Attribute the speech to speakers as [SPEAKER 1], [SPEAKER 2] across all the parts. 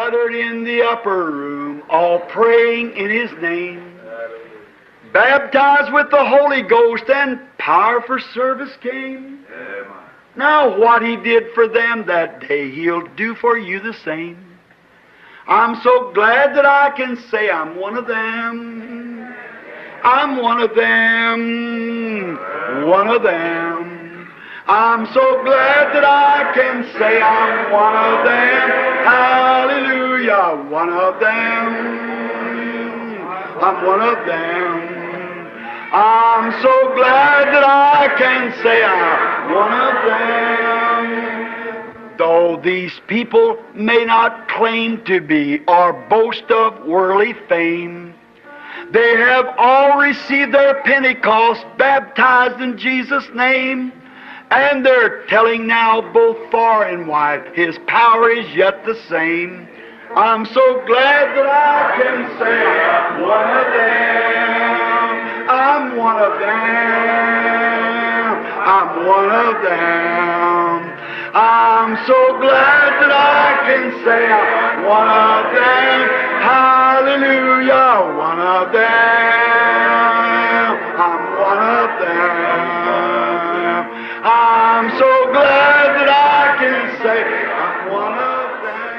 [SPEAKER 1] gathered in the upper room, all praying in His name. Baptized with the Holy Ghost and power for service came. Now what He did for them that day, He'll do for you the same. I'm so glad that I can say I'm one of them. I'm one of them. One of them. I'm so glad that I can say I'm one of them. Hallelujah. One of them. I'm one of them. I'm so glad that I can say I'm one of them. Though these people may not claim to be or boast of worldly fame, they have all received their Pentecost, baptized in Jesus' name, and they're telling now both far and wide His power is yet the same. I'm so glad that I can say I'm one of them. I'm one of them. I'm one of them. I'm so glad that I can say I'm one of them. Hallelujah, one of them. I'm one of them. I'm so glad that I can say I'm one of them.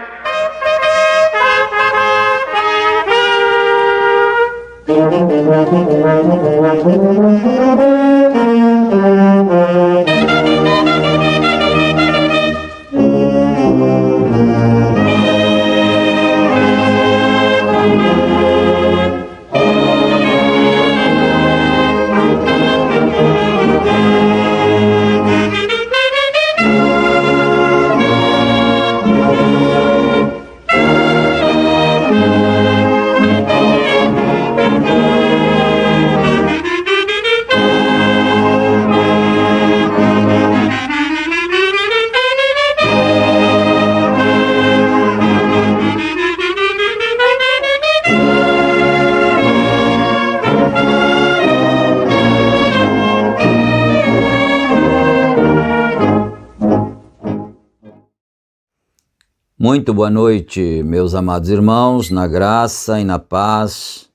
[SPEAKER 2] Muito boa noite, meus amados irmãos, na graça e na paz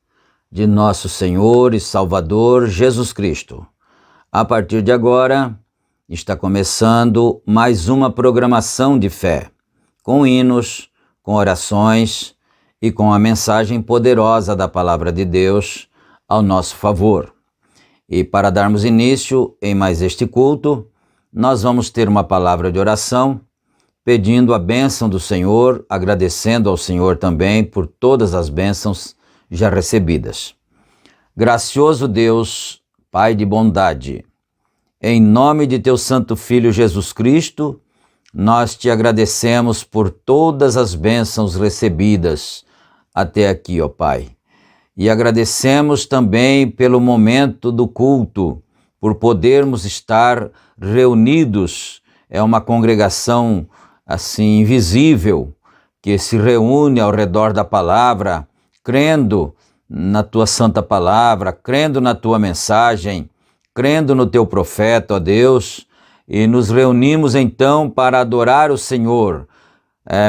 [SPEAKER 2] de nosso Senhor e Salvador Jesus Cristo. A partir de agora, está começando mais uma programação de fé, com hinos, com orações e com a mensagem poderosa da Palavra de Deus ao nosso favor. E para darmos início em mais este culto, nós vamos ter uma palavra de oração, pedindo a bênção do Senhor, agradecendo ao Senhor também por todas as bênçãos já recebidas. Gracioso Deus, Pai de bondade, em nome de Teu Santo Filho Jesus Cristo, nós Te agradecemos por todas as bênçãos recebidas até aqui, ó Pai. E agradecemos também pelo momento do culto, por podermos estar reunidos. É uma congregação assim invisível, que se reúne ao redor da palavra, crendo na Tua santa palavra, crendo na Tua mensagem, crendo no Teu profeta, ó Deus, e nos reunimos então para adorar o Senhor,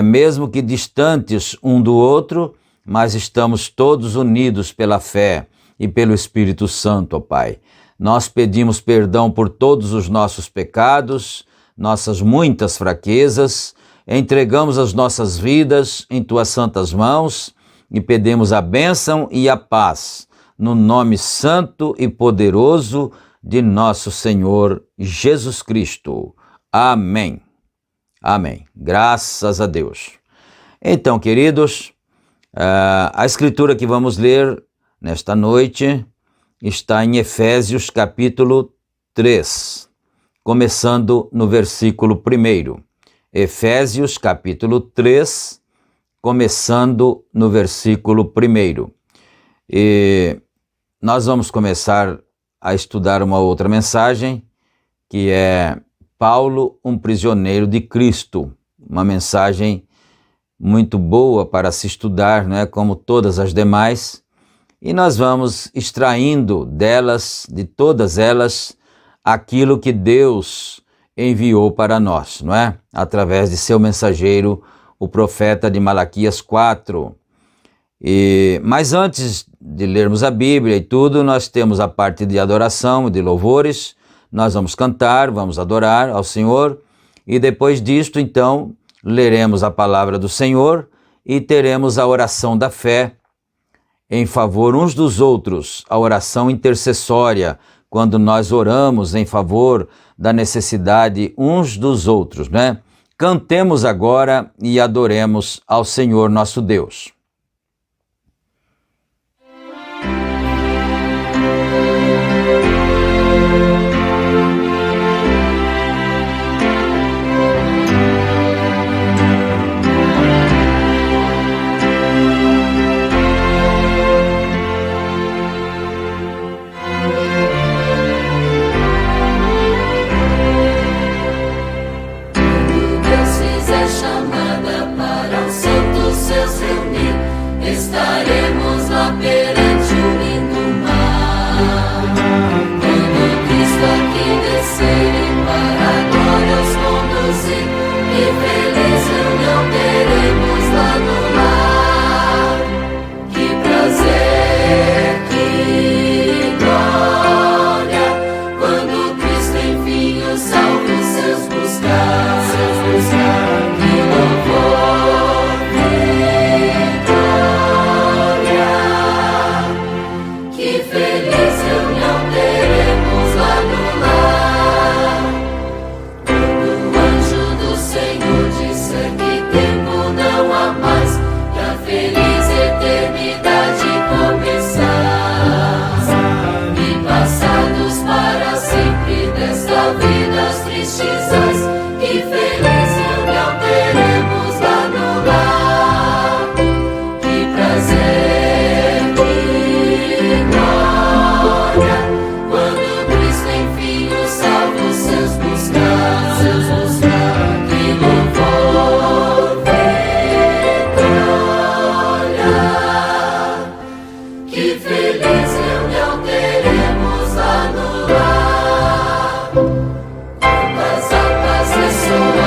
[SPEAKER 2] mesmo que distantes um do outro, mas estamos todos unidos pela fé e pelo Espírito Santo, ó Pai. Nós pedimos perdão por todos os nossos pecados, nossas muitas fraquezas, entregamos as nossas vidas em Tuas santas mãos e pedimos a bênção e a paz, no nome santo e poderoso de nosso Senhor Jesus Cristo. Amém. Amém. Graças a Deus. Então, queridos, a escritura que vamos ler nesta noite está em Efésios capítulo 3. Começando no versículo 1. Efésios capítulo 3, começando no versículo 1. E nós vamos começar a estudar uma outra mensagem, que é Paulo, um prisioneiro de Cristo. Uma mensagem muito boa para se estudar, não é? Como todas as demais. E nós vamos extraindo delas, de todas elas, aquilo que Deus enviou para nós, não é? Através de seu mensageiro, o profeta de Malaquias 4. Mas antes de lermos a Bíblia e tudo, nós temos a parte de adoração e de louvores. Nós vamos cantar, vamos adorar ao Senhor, e depois disto, então, leremos a palavra do Senhor e teremos a oração da fé em favor uns dos outros, a oração intercessória, quando nós oramos em favor da necessidade uns dos outros, né? Cantemos agora e adoremos ao Senhor nosso Deus.
[SPEAKER 3] Estaremos lá perante o lindo mar. Quando Cristo aqui descer e para a glória os conduzir, que feliz reunião teremos lá no lar. Que prazer, que glória, quando Cristo enfim os salvos seus buscar, que louvor. As harpas ressoam.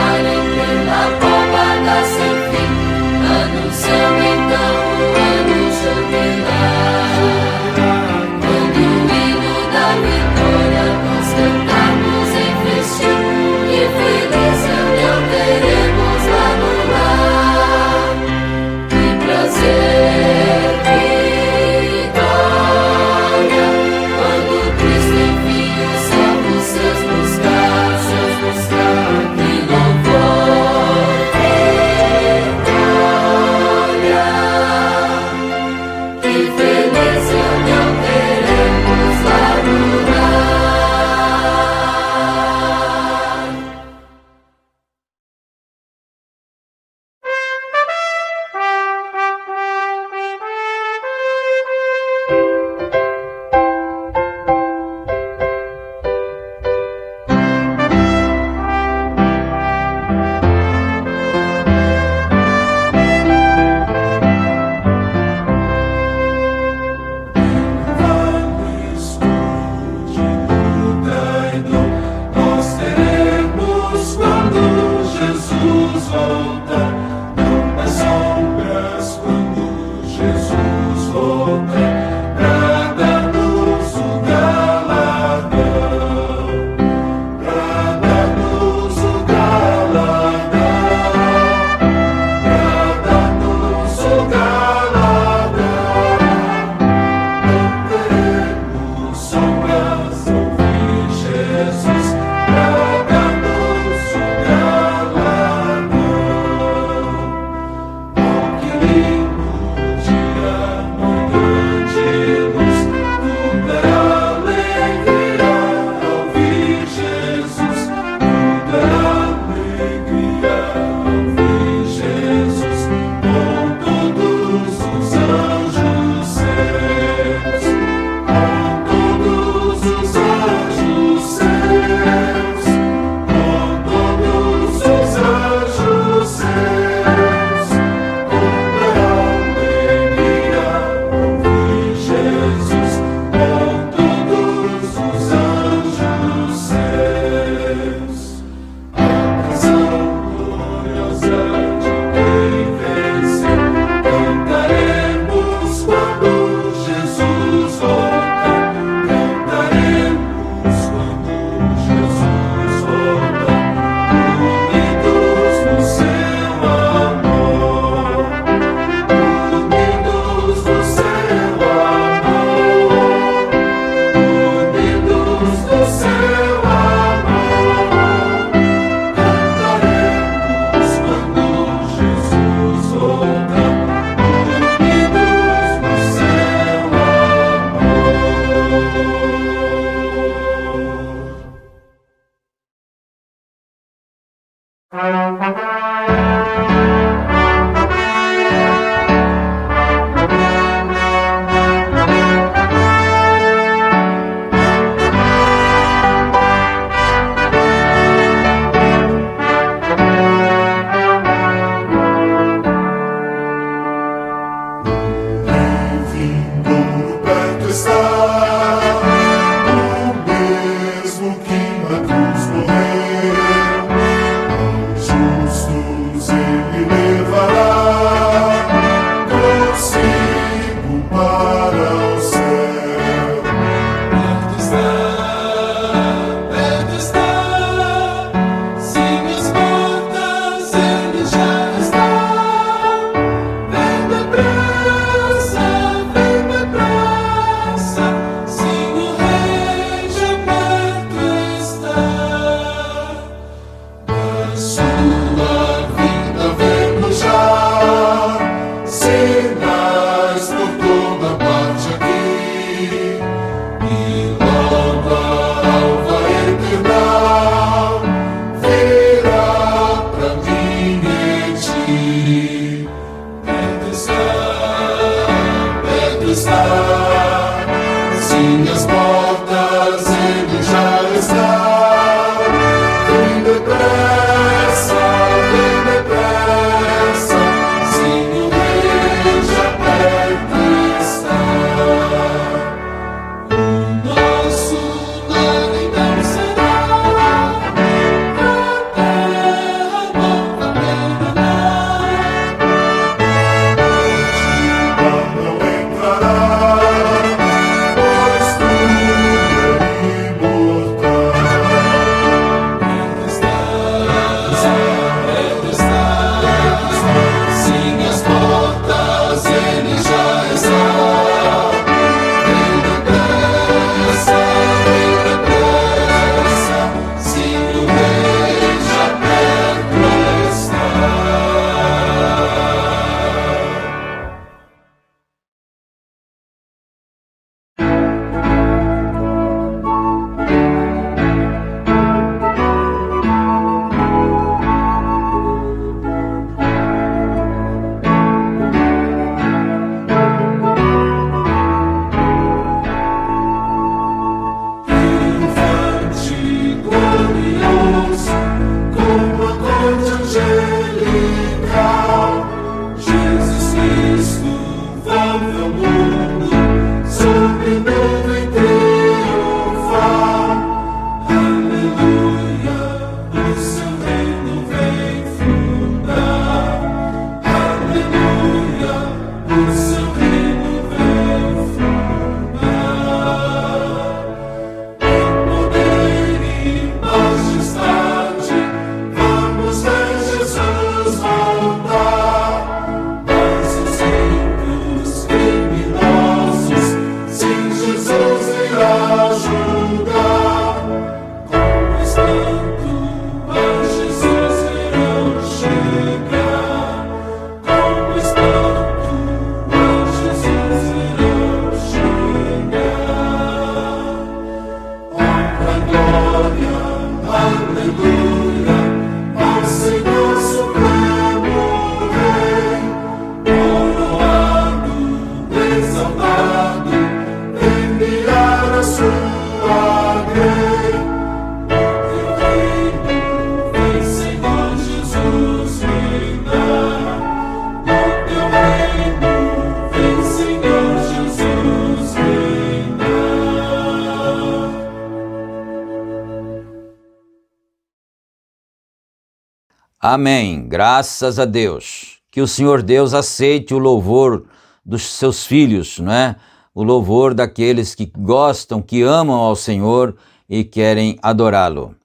[SPEAKER 2] Amém. Graças a Deus. Que o Senhor Deus aceite o louvor dos seus filhos, não é? O louvor daqueles que gostam, que amam ao Senhor e querem adorá-lo.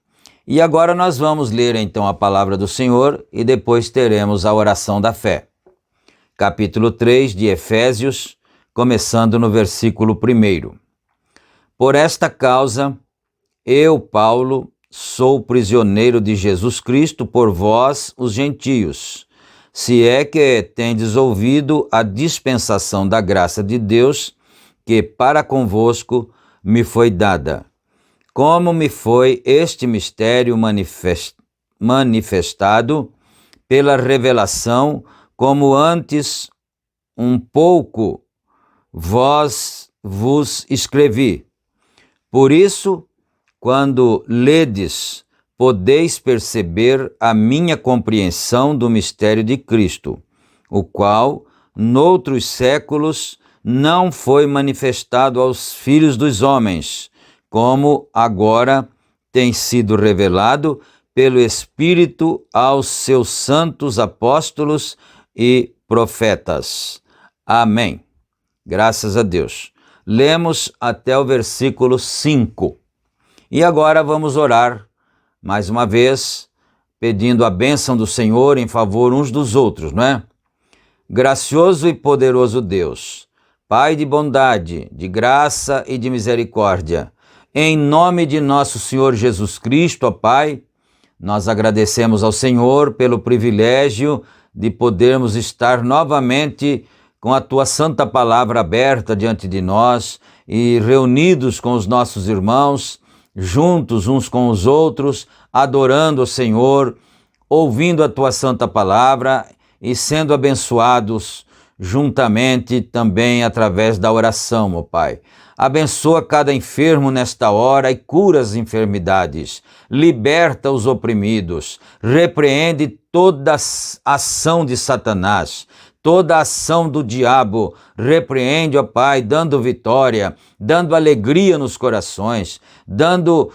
[SPEAKER 2] E agora nós vamos ler então a palavra do Senhor e depois teremos a oração da fé. Capítulo 3 de Efésios, começando no versículo 1. Por esta causa, eu, Paulo, sou prisioneiro de Jesus Cristo por vós, os gentios, se é que tendes ouvido a dispensação da graça de Deus, que para convosco me foi dada. Como me foi este mistério manifestado pela revelação, como antes um pouco vos escrevi. Por isso, quando ledes, podeis perceber a minha compreensão do mistério de Cristo, o qual, noutros séculos, não foi manifestado aos filhos dos homens, como agora tem sido revelado pelo Espírito aos seus santos apóstolos e profetas. Amém. Graças a Deus. Lemos até o versículo 5. E agora vamos orar, mais uma vez, pedindo a bênção do Senhor em favor uns dos outros, não é? Gracioso e poderoso Deus, Pai de bondade, de graça e de misericórdia, em nome de nosso Senhor Jesus Cristo, ó Pai, nós agradecemos ao Senhor pelo privilégio de podermos estar novamente com a Tua Santa Palavra aberta diante de nós e reunidos com os nossos irmãos, juntos uns com os outros, adorando o Senhor, ouvindo a Tua Santa Palavra e sendo abençoados juntamente também através da oração, ó Pai. Abençoa cada enfermo nesta hora e cura as enfermidades, liberta os oprimidos, repreende toda ação de Satanás, toda ação do diabo, repreende, ó Pai, dando vitória, dando alegria nos corações, dando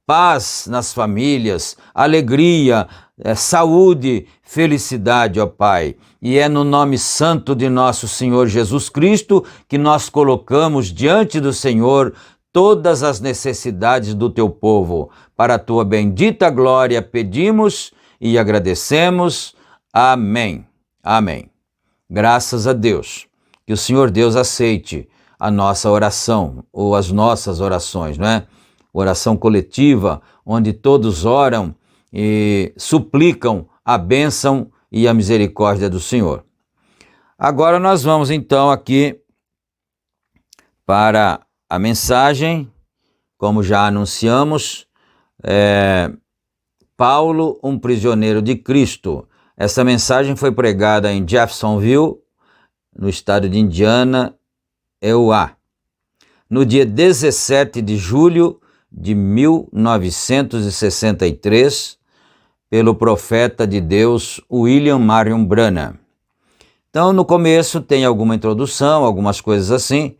[SPEAKER 2] paz nas famílias, alegria, saúde, felicidade, ó Pai. E é no nome santo de nosso Senhor Jesus Cristo que nós colocamos diante do Senhor todas as necessidades do Teu povo. Para a Tua bendita glória pedimos e agradecemos. Amém. Amém. Graças a Deus. Que o Senhor Deus aceite a nossa oração, ou as nossas orações, não é? Oração coletiva, onde todos oram e suplicam a bênção e a misericórdia do Senhor. Agora nós vamos então aqui para a mensagem, como já anunciamos, Paulo, um prisioneiro de Cristo. Essa mensagem foi pregada em Jeffersonville, no estado de Indiana, EUA, no dia 17 de julho de 1963, pelo profeta de Deus William Marion Branham. Então, no começo tem alguma introdução, algumas coisas assim,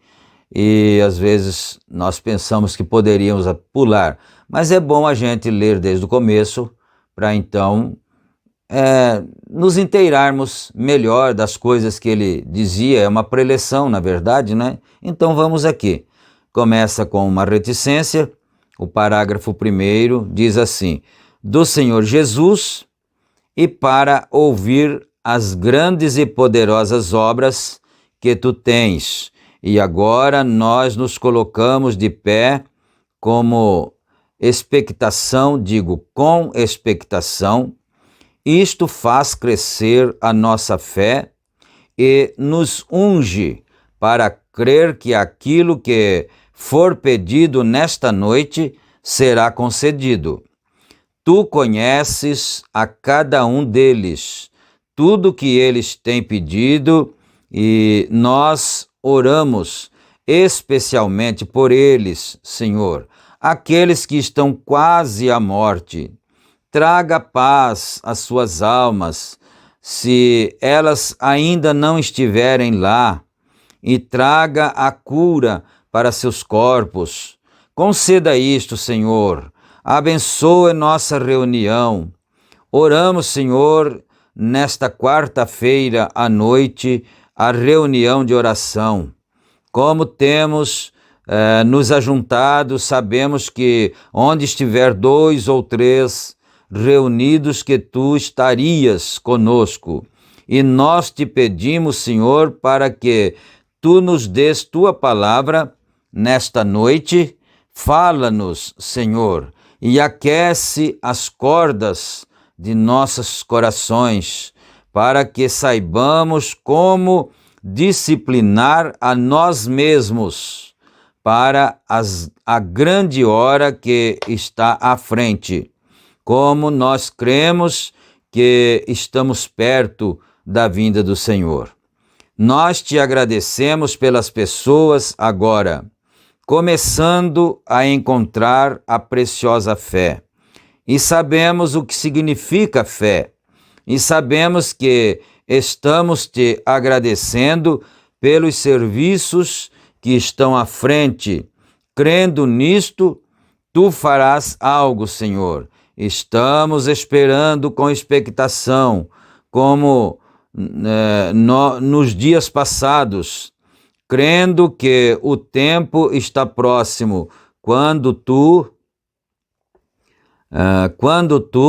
[SPEAKER 2] e às vezes nós pensamos que poderíamos pular, mas é bom a gente ler desde o começo, para então nos inteirarmos melhor das coisas que ele dizia. É uma preleção, na verdade, né? Então vamos aqui. Começa com uma reticência, o parágrafo 1 diz assim: do Senhor Jesus, e para ouvir as grandes e poderosas obras que tu tens. E agora nós nos colocamos de pé como expectação, com expectação. Isto faz crescer a nossa fé e nos unge para crer que aquilo que for pedido nesta noite será concedido. Tu conheces a cada um deles, tudo que eles têm pedido, e nós oramos especialmente por eles, Senhor, aqueles que estão quase à morte. Traga paz às suas almas, se elas ainda não estiverem lá, e traga a cura para seus corpos. Conceda isto, Senhor. Abençoe nossa reunião. Oramos, Senhor, nesta quarta-feira à noite, a reunião de oração. Como temos nos ajuntado, sabemos que onde estiver 2 ou 3 reunidos, que tu estarias conosco. E nós te pedimos, Senhor, para que tu nos dês tua palavra nesta noite. Fala-nos, Senhor, e aquece as cordas de nossos corações, para que saibamos como disciplinar a nós mesmos para a grande hora que está à frente. como nós cremos que estamos perto da vinda do Senhor. Nós te agradecemos pelas pessoas agora, começando a encontrar a preciosa fé. E sabemos o que significa fé. E sabemos que estamos te agradecendo pelos serviços que estão à frente. Crendo nisto, tu farás algo, Senhor. Estamos esperando com expectação, como nos dias passados, crendo que o tempo está próximo, quando tu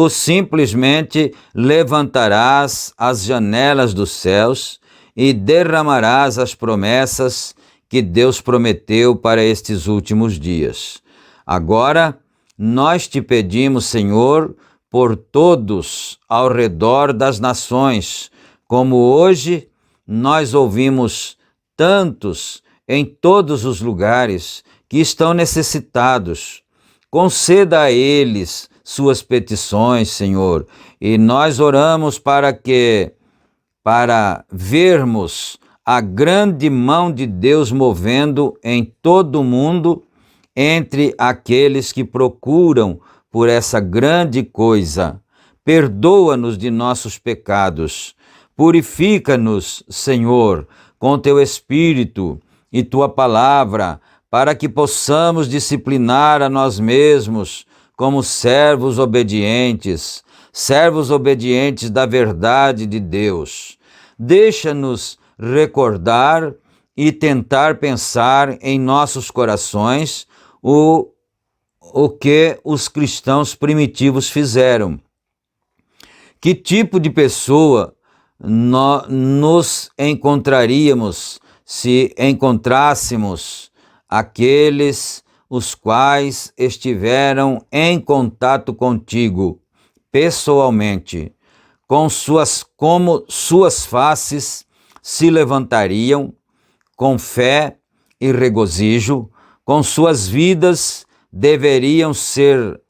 [SPEAKER 2] simplesmente levantarás as janelas dos céus e derramarás as promessas que Deus prometeu para estes últimos dias. Agora, nós te pedimos, Senhor, por todos ao redor das nações, como hoje nós ouvimos tantos em todos os lugares que estão necessitados. Conceda a eles suas petições, Senhor, e nós oramos para vermos a grande mão de Deus movendo em todo o mundo entre aqueles que procuram por essa grande coisa. Perdoa-nos de nossos pecados. Purifica-nos, Senhor, com teu Espírito e tua palavra, para que possamos disciplinar a nós mesmos como servos obedientes da verdade de Deus. Deixa-nos recordar e tentar pensar em nossos corações o que os cristãos primitivos fizeram. Que tipo de pessoa nos encontraríamos se encontrássemos aqueles os quais estiveram em contato contigo pessoalmente, como suas faces se levantariam com fé e regozijo, com suas vidas deveriam ser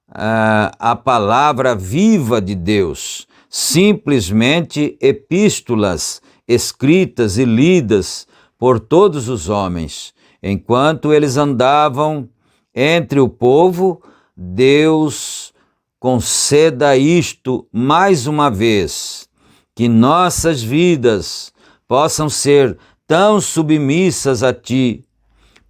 [SPEAKER 2] a palavra viva de Deus, simplesmente epístolas escritas e lidas por todos os homens. Enquanto eles andavam entre o povo, Deus conceda isto mais uma vez, que nossas vidas possam ser tão submissas a Ti,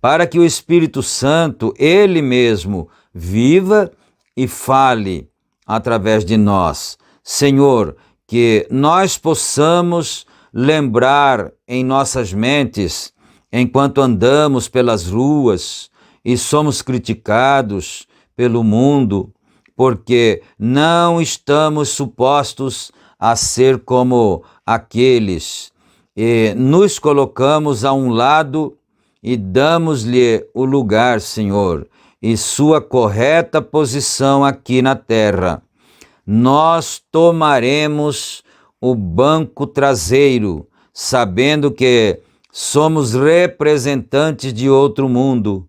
[SPEAKER 2] para que o Espírito Santo, Ele mesmo, viva e fale através de nós. Senhor, que nós possamos lembrar em nossas mentes, enquanto andamos pelas ruas e somos criticados pelo mundo, porque não estamos supostos a ser como aqueles, e nos colocamos a um lado e damos-lhe o lugar, Senhor, e sua correta posição aqui na terra. Nós tomaremos o banco traseiro, sabendo que somos representantes de outro mundo.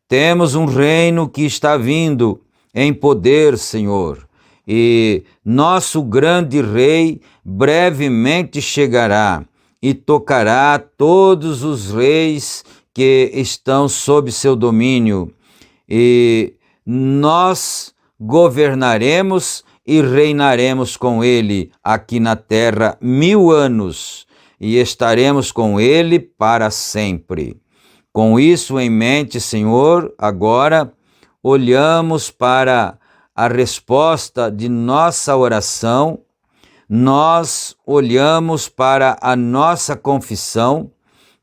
[SPEAKER 2] Temos um reino que está vindo em poder, Senhor, e nosso grande Rei brevemente chegará e tocará todos os reis que estão sob seu domínio, e nós governaremos e reinaremos com ele aqui na terra 1000 anos, e estaremos com ele para sempre. Com isso em mente, Senhor, agora olhamos para a resposta de nossa oração, nós olhamos para a nossa confissão,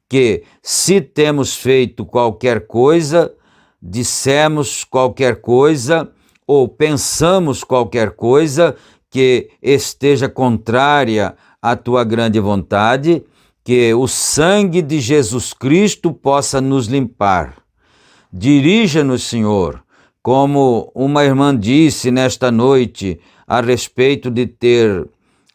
[SPEAKER 2] que se temos feito qualquer coisa, dissemos qualquer coisa ou pensamos qualquer coisa que esteja contrária à tua grande vontade, que o sangue de Jesus Cristo possa nos limpar. Dirija-nos, Senhor, como uma irmã disse nesta noite a respeito de ter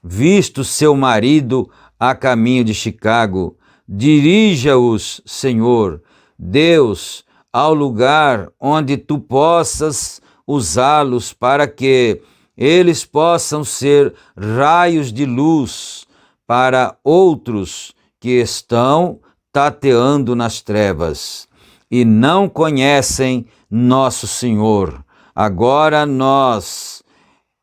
[SPEAKER 2] visto seu marido a caminho de Chicago. Dirija-os, Senhor, Deus, ao lugar onde tu possas usá-los para que eles possam ser raios de luz para outros que estão tateando nas trevas e não conhecem nosso Senhor. Agora nós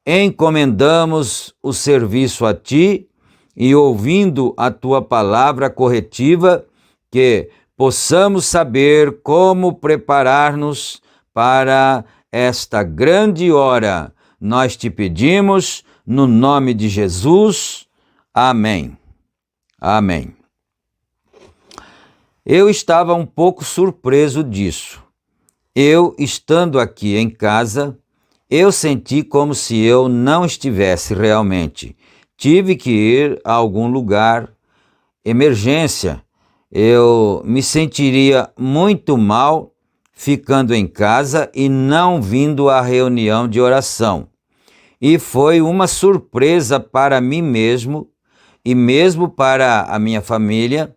[SPEAKER 2] encomendamos o serviço a Ti e, ouvindo a Tua palavra corretiva, que possamos saber como preparar-nos para esta grande hora. Nós te pedimos no nome de Jesus. Amém. Amém. Eu estava um pouco surpreso disso. Eu, estando aqui em casa, eu senti como se eu não estivesse realmente. Tive que ir a algum lugar, emergência. Eu me sentiria muito mal ficando em casa e não vindo à reunião de oração. E foi uma surpresa para mim mesmo e mesmo para a minha família,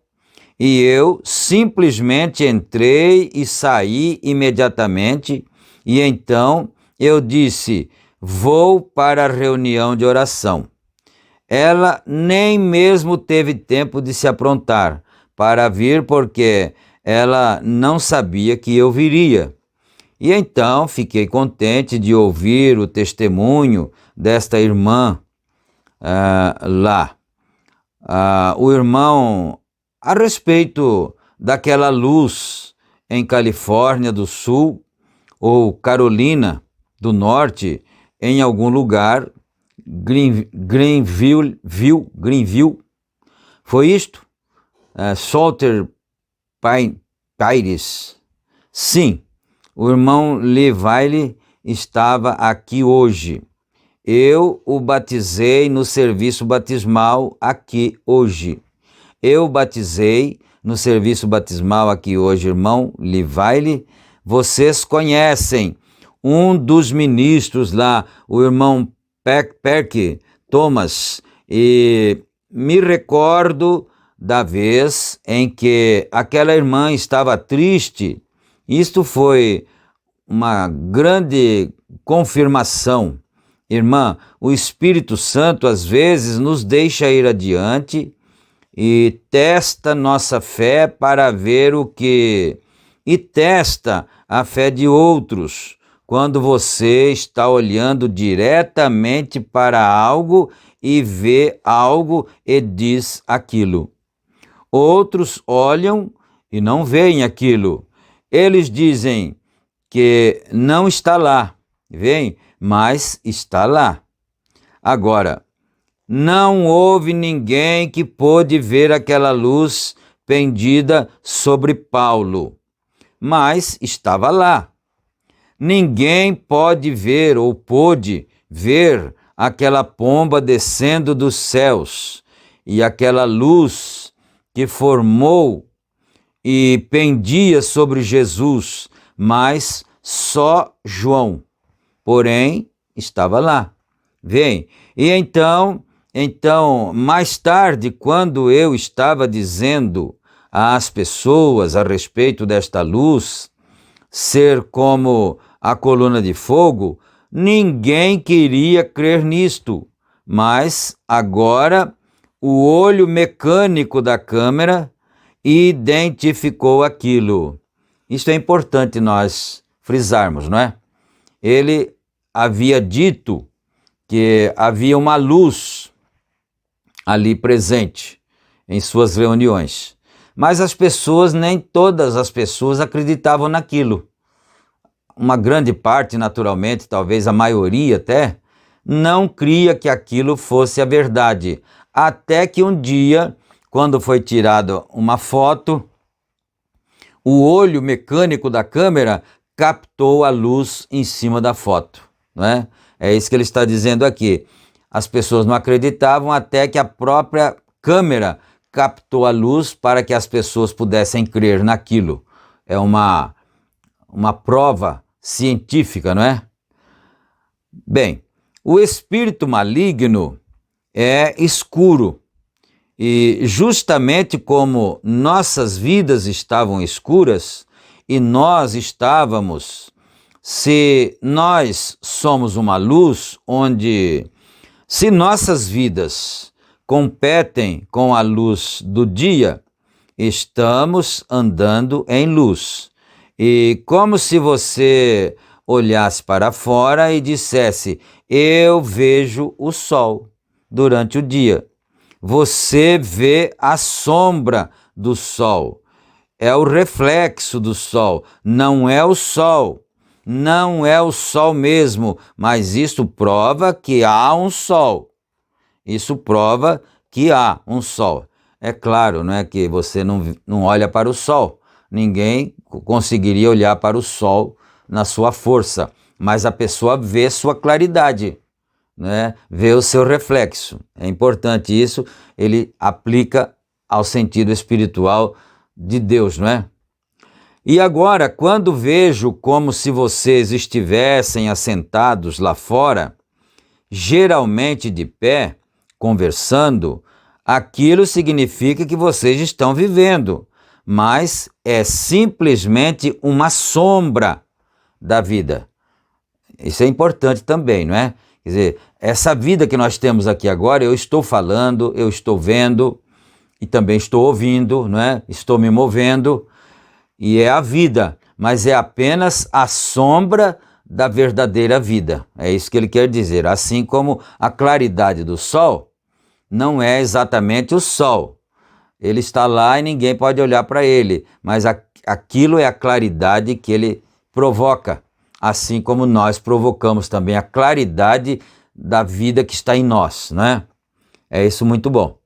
[SPEAKER 2] e eu simplesmente entrei e saí imediatamente, e então eu disse: vou para a reunião de oração. Ela nem mesmo teve tempo de se aprontar para vir, porque ela não sabia que eu viria. E então fiquei contente de ouvir o testemunho desta irmã lá. O irmão, a respeito daquela luz em Califórnia do Sul ou Carolina do Norte, em algum lugar, Greenville, foi isto? Salter Pires. Sim, o irmão Levi estava aqui hoje. Eu o batizei no serviço batismal aqui hoje. Eu batizei no serviço batismal aqui hoje, irmão Levi. Vocês conhecem um dos ministros lá, o irmão Perk Thomas, e me recordo da vez em que aquela irmã estava triste. Isto foi uma grande confirmação. Irmã, o Espírito Santo às vezes nos deixa ir adiante e testa nossa fé para ver o que... E testa a fé de outros, quando você está olhando diretamente para algo e vê algo e diz aquilo. Outros olham e não veem aquilo. Eles dizem que não está lá, veem? Mas está lá. Agora, não houve ninguém que pôde ver aquela luz pendida sobre Paulo, mas estava lá. Ninguém pode ver ou pôde ver aquela pomba descendo dos céus e aquela luz que formou e pendia sobre Jesus, mas só João, porém, estava lá. Vem. E então, mais tarde, quando eu estava dizendo às pessoas a respeito desta luz ser como a coluna de fogo, ninguém queria crer nisto, mas agora o olho mecânico da câmera identificou aquilo. Isto é importante nós frisarmos, não é? Ele havia dito que havia uma luz ali presente em suas reuniões, mas as pessoas, nem todas as pessoas acreditavam naquilo. Uma grande parte, naturalmente, talvez a maioria até, não cria que aquilo fosse a verdade. Até que um dia, quando foi tirada uma foto, o olho mecânico da câmera captou a luz em cima da foto, não é? É isso que ele está dizendo aqui. As pessoas não acreditavam até que a própria câmera captou a luz para que as pessoas pudessem crer naquilo. É uma prova científica, não é? Bem, o espírito maligno é escuro e justamente como nossas vidas estavam escuras e nós estávamos se nós somos uma luz onde, se nossas vidas competem com a luz do dia, estamos andando em luz. E como se você olhasse para fora e dissesse: eu vejo o sol durante o dia. Você vê a sombra do sol. É o reflexo do sol, não é o sol. Não é o sol mesmo, mas isso prova que há um sol. Isso prova que há um sol. É claro, não é que você não olha para o sol. Ninguém conseguiria olhar para o sol na sua força, mas a pessoa vê sua claridade, né? Vê o seu reflexo. É importante isso, ele aplica ao sentido espiritual de Deus, não é? E agora, quando vejo como se vocês estivessem assentados lá fora, geralmente de pé, conversando, aquilo significa que vocês estão vivendo, mas é simplesmente uma sombra da vida. Isso é importante também, não é? Quer dizer, essa vida que nós temos aqui agora, eu estou falando, eu estou vendo e também estou ouvindo, não é? Estou me movendo. E é a vida, mas é apenas a sombra da verdadeira vida. É isso que ele quer dizer. Assim como a claridade do sol não é exatamente o sol. Ele está lá e ninguém pode olhar para ele, mas aquilo é a claridade que ele provoca, assim como nós provocamos também a claridade da vida que está em nós, né? É isso muito bom.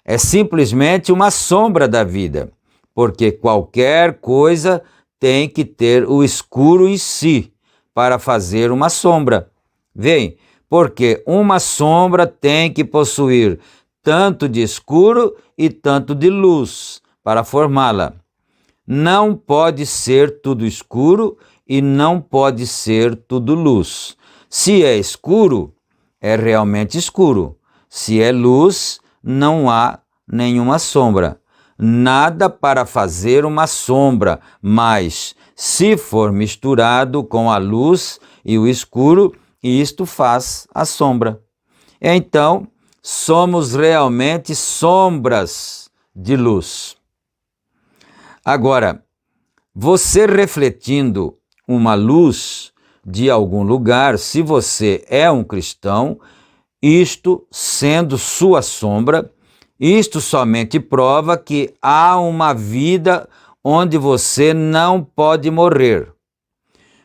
[SPEAKER 2] É simplesmente uma sombra da vida. Porque qualquer coisa tem que ter o escuro em si para fazer uma sombra. Vem, porque uma sombra tem que possuir tanto de escuro e tanto de luz para formá-la. Não pode ser tudo escuro e não pode ser tudo luz. Se é escuro, é realmente escuro. Se é luz, não há nenhuma sombra. Nada para fazer uma sombra, mas se for misturado com a luz e o escuro, isto faz a sombra. Então, somos realmente sombras de luz. Agora, você refletindo uma luz de algum lugar, se você é um cristão, isto sendo sua sombra, isto somente prova que há uma vida onde você não pode morrer.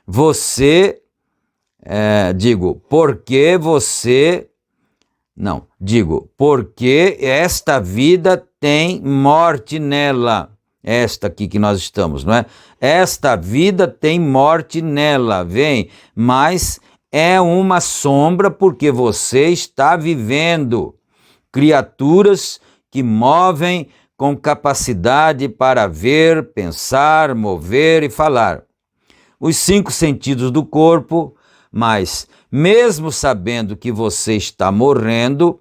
[SPEAKER 2] Porque esta vida tem morte nela. Esta aqui que nós estamos, não é? Esta vida tem morte nela, vem, mas é uma sombra porque você está vivendo. Criaturas que movem com capacidade para ver, pensar, mover e falar. Os 5 sentidos do corpo, mas mesmo sabendo que você está morrendo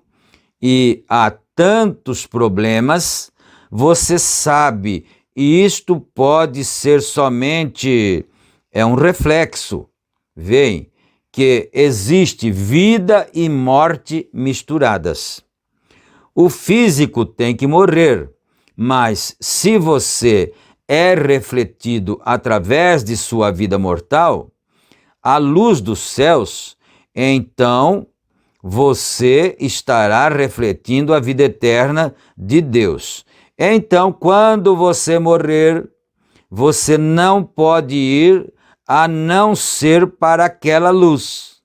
[SPEAKER 2] e há tantos problemas, você sabe, e isto pode ser somente um reflexo, vem, que existe vida e morte misturadas. O físico tem que morrer, mas se você é refletido através de sua vida mortal, a luz dos céus, então você estará refletindo a vida eterna de Deus. Então, quando você morrer, você não pode ir a não ser para aquela luz.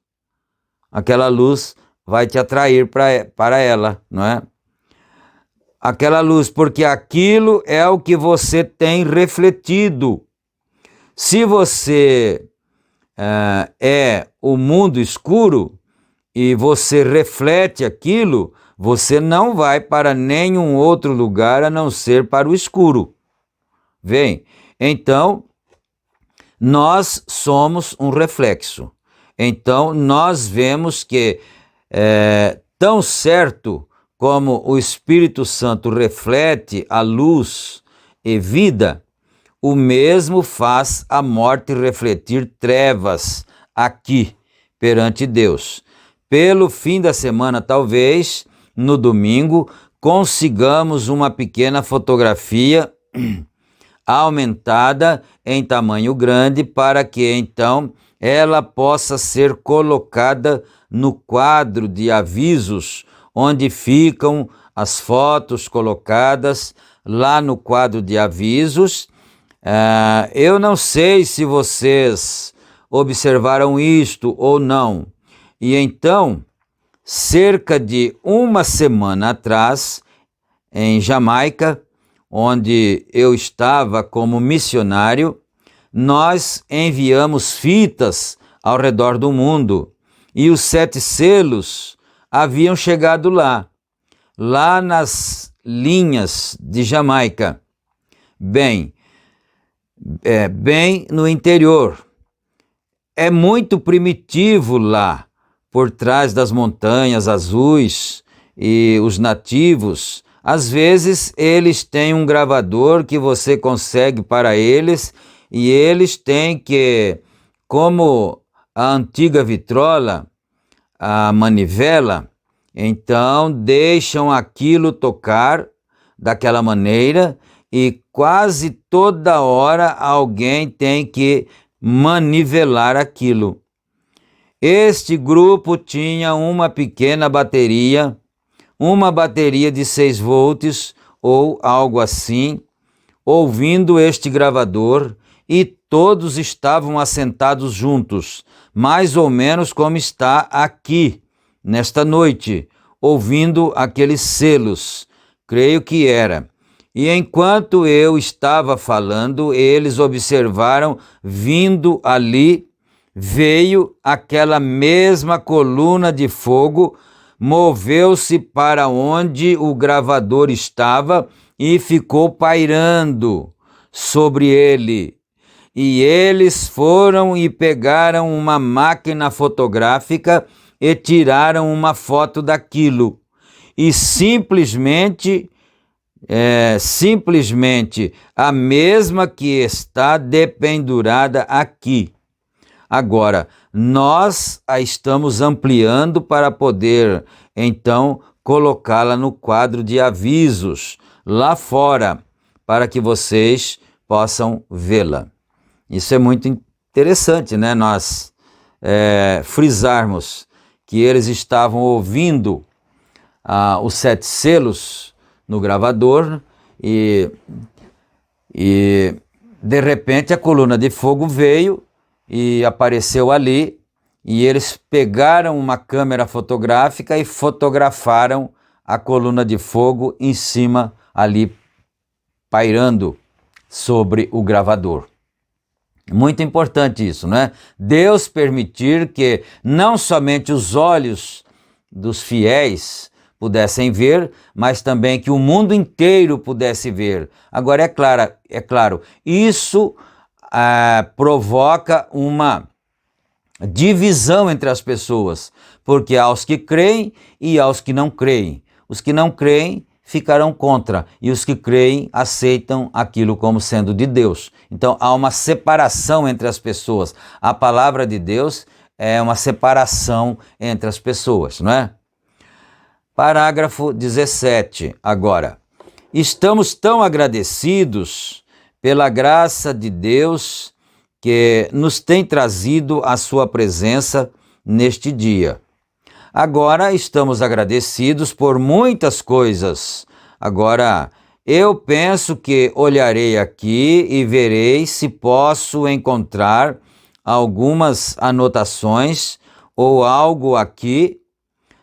[SPEAKER 2] Aquela luz vai te atrair para ela, não é? Aquela luz, porque aquilo é o que você tem refletido. Se você é o mundo escuro e você reflete aquilo, você não vai para nenhum outro lugar a não ser para o escuro. Vem, então, nós somos um reflexo. Então, nós vemos que tão certo como o Espírito Santo reflete a luz e vida, o mesmo faz a morte refletir trevas aqui perante Deus. Pelo fim da semana, talvez, no domingo, consigamos uma pequena fotografia aumentada em tamanho grande para que então ela possa ser colocada no quadro de avisos, onde ficam as fotos colocadas lá no quadro de avisos. Eu não sei se vocês observaram isto ou não. E então, cerca de uma semana atrás, em Jamaica, onde eu estava como missionário, nós enviamos fitas ao redor do mundo e os 7 selos haviam chegado lá nas linhas de Jamaica, bem no interior. É muito primitivo lá, por trás das montanhas azuis, e os nativos, às vezes eles têm um gravador que você consegue para eles, e eles têm que, como a antiga vitrola, a manivela, então deixam aquilo tocar daquela maneira, e quase toda hora alguém tem que manivelar aquilo. Este grupo tinha uma pequena bateria, uma bateria de 6 volts ou algo assim, ouvindo este gravador, e todos estavam assentados juntos, mais ou menos como está aqui, nesta noite, ouvindo aqueles selos, creio que era. E enquanto eu estava falando, eles observaram, vindo ali, veio aquela mesma coluna de fogo, moveu-se para onde o gravador estava e ficou pairando sobre ele. E eles foram e pegaram uma máquina fotográfica e tiraram uma foto daquilo. E simplesmente a mesma que está dependurada aqui. Agora, nós a estamos ampliando para poder, então, colocá-la no quadro de avisos lá fora, para que vocês possam vê-la. Isso é muito interessante, né? Nós frisarmos que eles estavam ouvindo os 7 selos no gravador e de repente a coluna de fogo veio e apareceu ali, e eles pegaram uma câmera fotográfica e fotografaram a coluna de fogo em cima ali, pairando sobre o gravador. Muito importante isso, não é? Deus permitir que não somente os olhos dos fiéis pudessem ver, mas também que o mundo inteiro pudesse ver. Agora, é claro, isso provoca uma divisão entre as pessoas, porque há os que creem e há os que não creem. Os que não creem ficarão contra, e os que creem aceitam aquilo como sendo de Deus. Então há uma separação entre as pessoas. A palavra de Deus é uma separação entre as pessoas, não é? Parágrafo 17, agora. Estamos tão agradecidos pela graça de Deus que nos tem trazido a sua presença neste dia. Agora estamos agradecidos por muitas coisas. Agora, eu penso que olharei aqui e verei se posso encontrar algumas anotações ou algo aqui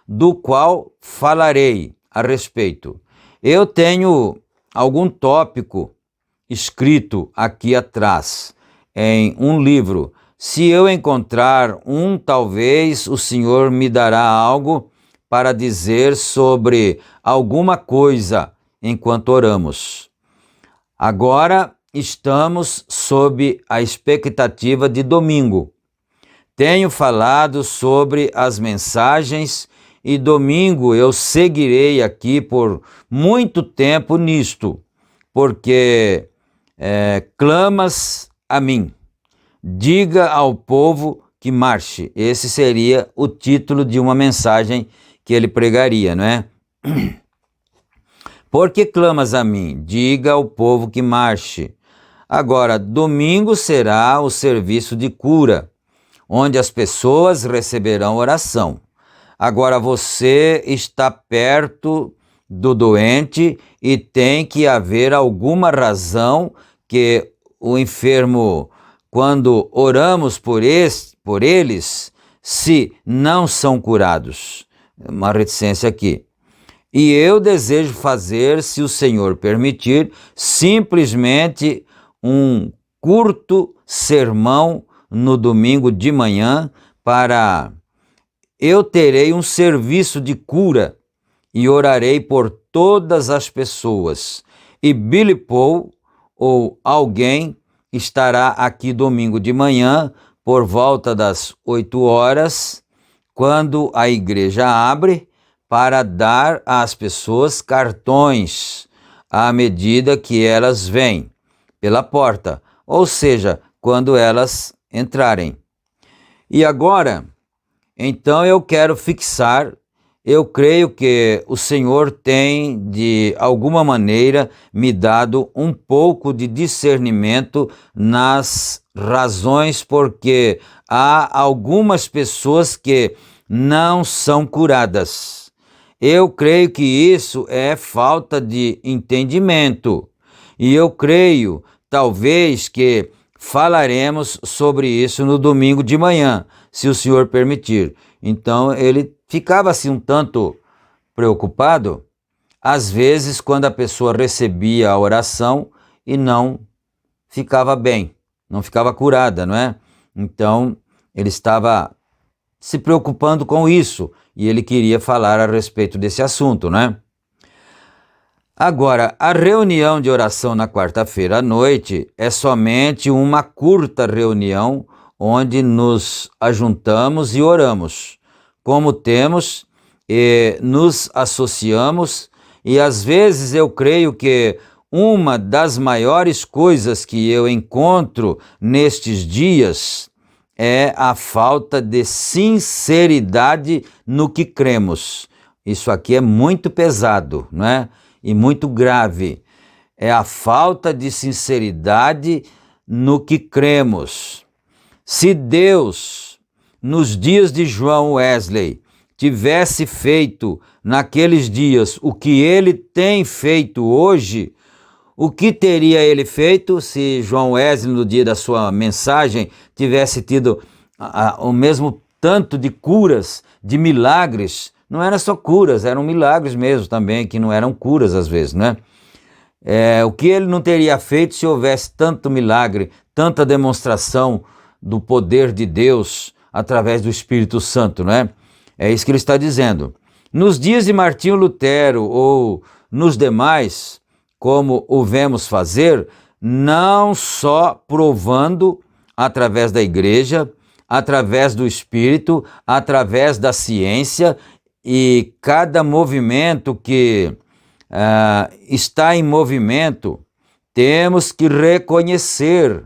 [SPEAKER 2] do qual falarei a respeito. Eu tenho algum tópico escrito aqui atrás, em um livro. Se eu encontrar talvez o Senhor me dará algo para dizer sobre alguma coisa enquanto oramos. Agora estamos sob a expectativa de domingo. Tenho falado sobre as mensagens e domingo eu seguirei aqui por muito tempo nisto, porque clamas a mim, diga ao povo que marche. Esse seria o título de uma mensagem que ele pregaria, não é? Por que clamas a mim? Diga ao povo que marche. Agora, domingo será o serviço de cura, onde as pessoas receberão oração. Agora, você está perto do doente e tem que haver alguma razão que o enfermo, quando oramos por eles, se não são curados. Uma reticência aqui. E eu desejo fazer, se o Senhor permitir, simplesmente um curto sermão no domingo de manhã eu terei um serviço de cura e orarei por todas as pessoas. E Billy Paul ou alguém estará aqui domingo de manhã por volta das 8 horas, quando a igreja abre, para dar às pessoas cartões à medida que elas vêm pela porta, ou seja, quando elas entrarem. E agora, então eu quero fixar, eu creio que o Senhor tem, de alguma maneira, me dado um pouco de discernimento nas razões, porque há algumas pessoas que não são curadas. Eu creio que isso é falta de entendimento. E eu creio, talvez, que falaremos sobre isso no domingo de manhã, se o Senhor permitir. Então, ele ficava assim um tanto preocupado, às vezes, quando a pessoa recebia a oração e não ficava bem, não ficava curada, não é? Então, ele estava se preocupando com isso e ele queria falar a respeito desse assunto, não é? Agora, a reunião de oração na quarta-feira à noite é somente uma curta reunião onde nos ajuntamos e oramos, como temos, e nos associamos, e às vezes eu creio que uma das maiores coisas que eu encontro nestes dias é a falta de sinceridade no que cremos. Isso aqui é muito pesado, não é? E muito grave. É a falta de sinceridade no que cremos. Se Deus, nos dias de João Wesley, tivesse feito naqueles dias o que ele tem feito hoje, o que teria ele feito se João Wesley, no dia da sua mensagem, tivesse tido o mesmo tanto de curas, de milagres? Não eram só curas, eram milagres mesmo também, que não eram curas às vezes, né? O que ele não teria feito se houvesse tanto milagre, tanta demonstração do poder de Deus através do Espírito Santo, né? É isso que ele está dizendo. Nos dias de Martinho Lutero ou nos demais, como o vemos fazer, não só provando através da igreja, através do Espírito, através da ciência, e cada movimento que está em movimento, temos que reconhecer.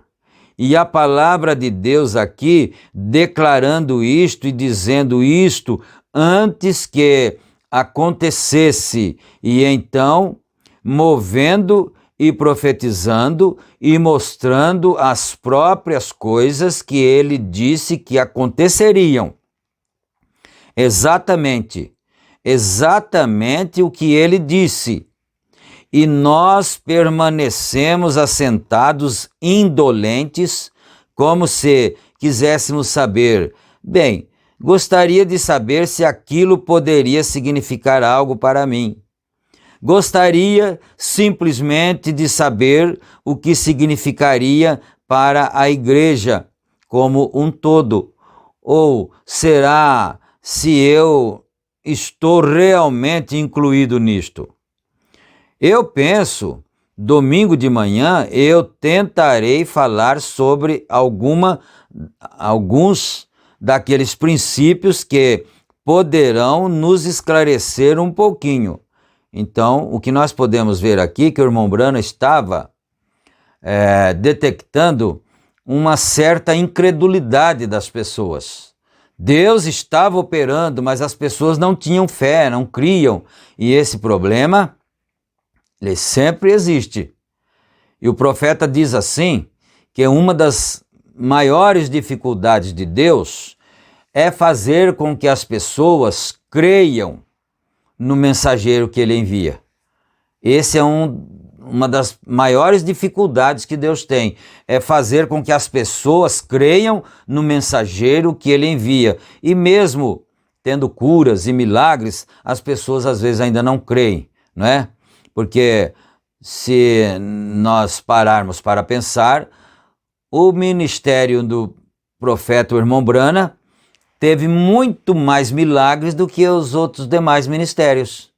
[SPEAKER 2] E a palavra de Deus aqui, declarando isto e dizendo isto, antes que acontecesse, e então movendo e profetizando e mostrando as próprias coisas que ele disse que aconteceriam. Exatamente o que ele disse. E nós permanecemos assentados indolentes, como se quiséssemos saber, bem, gostaria de saber se aquilo poderia significar algo para mim. Gostaria simplesmente de saber o que significaria para a igreja como um todo. Ou será se eu estou realmente incluído nisto? Eu penso, domingo de manhã, eu tentarei falar sobre alguns daqueles princípios que poderão nos esclarecer um pouquinho. Então, o que nós podemos ver aqui, que o irmão Branham estava detectando uma certa incredulidade das pessoas. Deus estava operando, mas as pessoas não tinham fé, não criam. E esse problema, ele sempre existe. E o profeta diz assim, que uma das maiores dificuldades de Deus é fazer com que as pessoas creiam no mensageiro que ele envia. Esse é uma das maiores dificuldades que Deus tem, é fazer com que as pessoas creiam no mensageiro que ele envia. E mesmo tendo curas e milagres, as pessoas às vezes ainda não creem, não é? Porque se nós pararmos para pensar, o ministério do profeta, o irmão Brana, teve muito mais milagres do que os outros demais ministérios.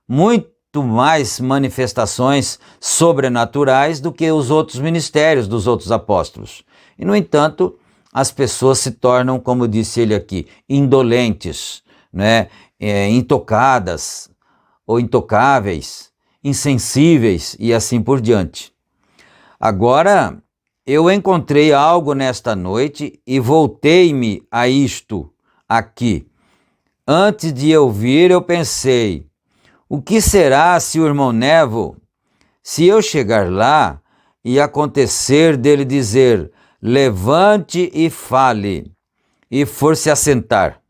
[SPEAKER 2] Muito mais manifestações sobrenaturais do que os outros ministérios dos outros apóstolos. E, no entanto, as pessoas se tornam, como disse ele aqui, indolentes, né? Intocadas ou intocáveis, insensíveis e assim por diante. Agora, eu encontrei algo nesta noite e voltei-me a isto aqui. Antes de eu vir, eu pensei, o que será se o irmão Neville, se eu chegar lá e acontecer dele dizer, levante e fale, e for se assentar?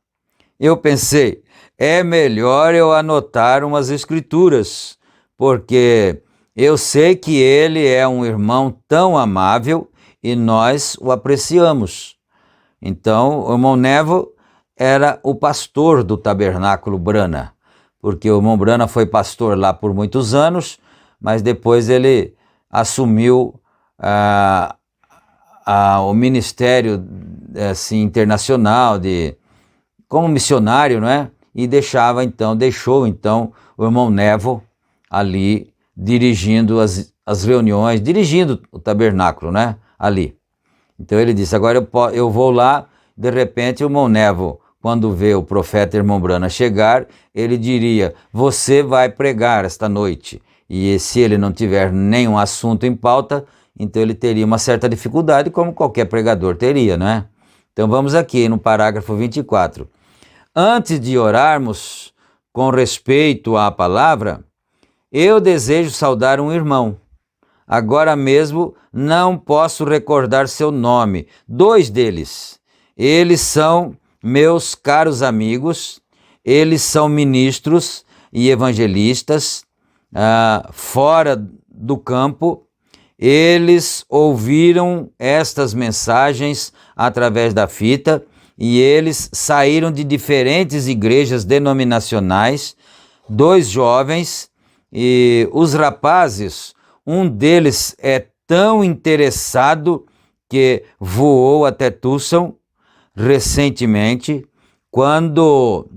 [SPEAKER 2] Eu pensei, é melhor eu anotar umas escrituras, porque eu sei que ele é um irmão tão amável e nós o apreciamos. Então, o irmão Neville era o pastor do Tabernáculo Brana, porque o irmão Brana foi pastor lá por muitos anos, mas depois ele assumiu o ministério assim, internacional como missionário, não é? E deixou então o irmão Neville ali dirigindo as reuniões, dirigindo o tabernáculo, né? Ali. Então ele disse, agora eu vou lá, de repente o irmão Neville, quando vê o profeta irmão Brana chegar, ele diria, você vai pregar esta noite. E se ele não tiver nenhum assunto em pauta, então ele teria uma certa dificuldade, como qualquer pregador teria, não é? Então vamos aqui no parágrafo 24. Antes de orarmos com respeito à palavra, eu desejo saudar um irmão. Agora mesmo não posso recordar seu nome. 2 deles. Eles são meus caros amigos, eles são ministros e evangelistas fora do campo. Eles ouviram estas mensagens através da fita e eles saíram de diferentes igrejas denominacionais, 2 jovens, e os rapazes, um deles é tão interessado que voou até Tucson recentemente, quando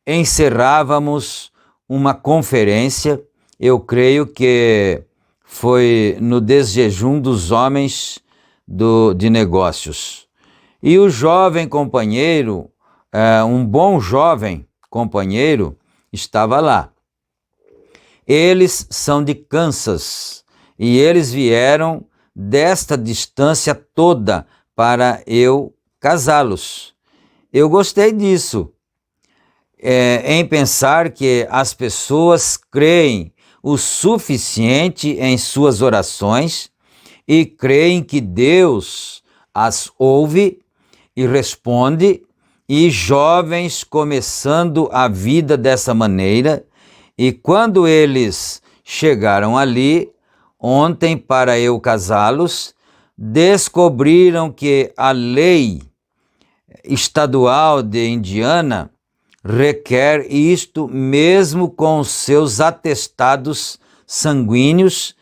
[SPEAKER 2] encerrávamos uma conferência, eu creio que foi no desjejum dos homens de negócios. E o jovem companheiro, um bom jovem companheiro, estava lá. Eles são de Kansas e eles vieram desta distância toda para eu casá-los. Eu gostei disso, em pensar que as pessoas creem o suficiente em suas orações e creem que Deus as ouve e responde, e jovens começando a vida dessa maneira. E quando eles chegaram ali, ontem para eu casá-los, descobriram que a lei estadual de Indiana requer isto, mesmo com os seus atestados sanguíneos,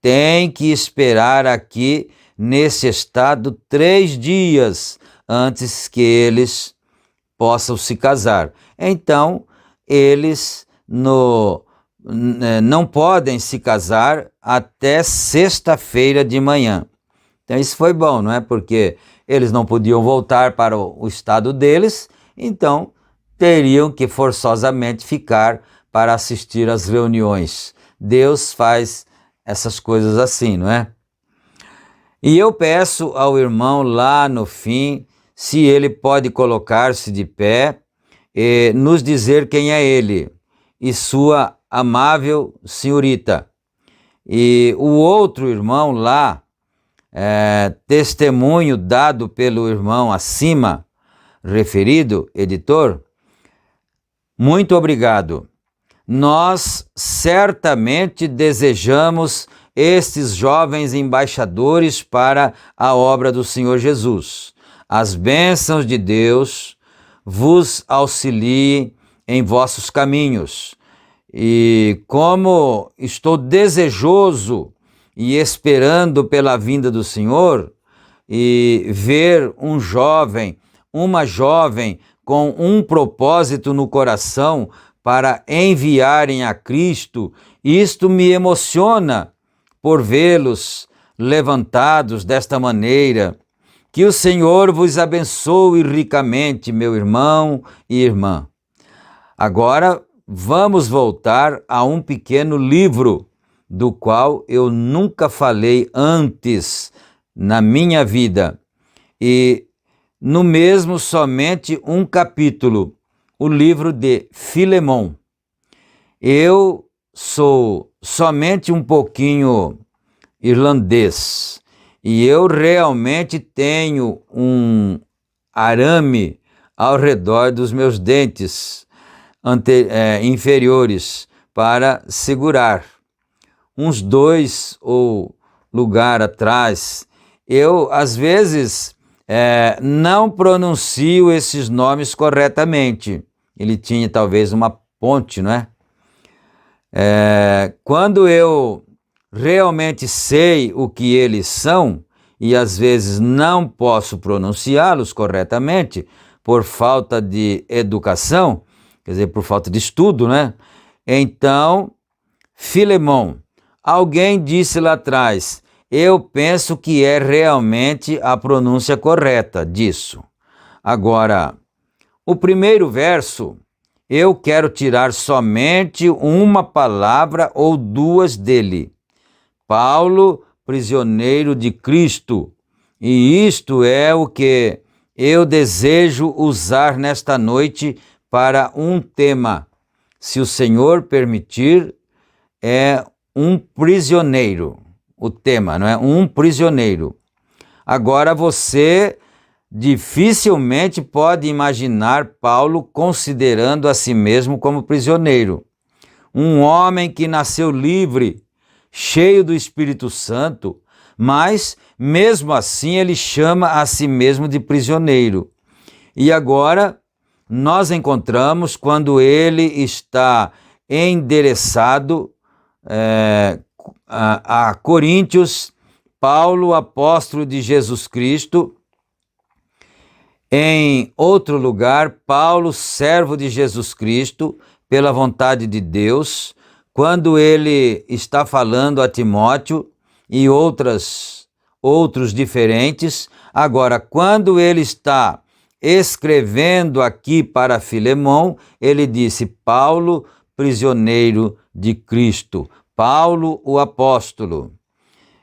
[SPEAKER 2] tem que esperar aqui nesse estado 3 dias antes que eles possam se casar. Então, eles não podem se casar até sexta-feira de manhã. Então isso foi bom, não é? Porque eles não podiam voltar para o estado deles, então teriam que forçosamente ficar para assistir às reuniões. Deus faz essas coisas assim, não é? E eu peço ao irmão lá no fim se ele pode colocar-se de pé e nos dizer quem é ele e sua amável senhorita. E o outro irmão lá, testemunho dado pelo irmão acima referido, editor, muito obrigado. Nós certamente desejamos estes jovens embaixadores para a obra do Senhor Jesus. As bênçãos de Deus vos auxiliem em vossos caminhos. E como estou desejoso e esperando pela vinda do Senhor, e ver um jovem, uma jovem com um propósito no coração para enviarem a Cristo, isto me emociona por vê-los levantados desta maneira. Que o Senhor vos abençoe ricamente, meu irmão e irmã. Agora vamos voltar a um pequeno livro do qual eu nunca falei antes na minha vida. E no mesmo somente um capítulo, o livro de Filemon. Eu sou somente um pouquinho irlandês e eu realmente tenho um arame ao redor dos meus dentes inferiores para segurar. Uns 2 ou lugar atrás, eu às vezes não pronuncio esses nomes corretamente. Ele tinha talvez uma ponte, não é? Quando eu realmente sei o que eles são, e às vezes não posso pronunciá-los corretamente, por falta de educação, quer dizer, por falta de estudo, né? Então, Filemon, alguém disse lá atrás, eu penso que é realmente a pronúncia correta disso. Agora, o primeiro verso, eu quero tirar somente uma palavra ou 2 dele. Paulo, prisioneiro de Cristo. E isto é o que eu desejo usar nesta noite para um tema. Se o Senhor permitir, é um prisioneiro. O tema, não é? Um prisioneiro. Agora você dificilmente pode imaginar Paulo considerando a si mesmo como prisioneiro. Um homem que nasceu livre, cheio do Espírito Santo, mas mesmo assim ele chama a si mesmo de prisioneiro. E agora nós encontramos quando ele está endereçado a Coríntios, Paulo, apóstolo de Jesus Cristo. Em outro lugar, Paulo, servo de Jesus Cristo, pela vontade de Deus, quando ele está falando a Timóteo e outros diferentes. Agora, quando ele está escrevendo aqui para Filemon, ele disse, Paulo, prisioneiro de Cristo, Paulo, o apóstolo.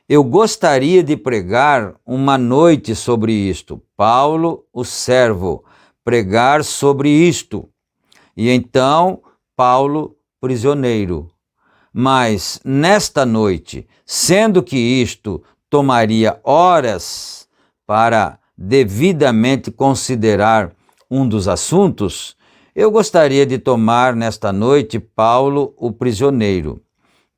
[SPEAKER 2] Eu gostaria de pregar uma noite sobre isto. Paulo, o servo, pregar sobre isto. E então, Paulo, prisioneiro. Mas nesta noite, sendo que isto tomaria horas para devidamente considerar um dos assuntos, eu gostaria de tomar nesta noite Paulo, o prisioneiro.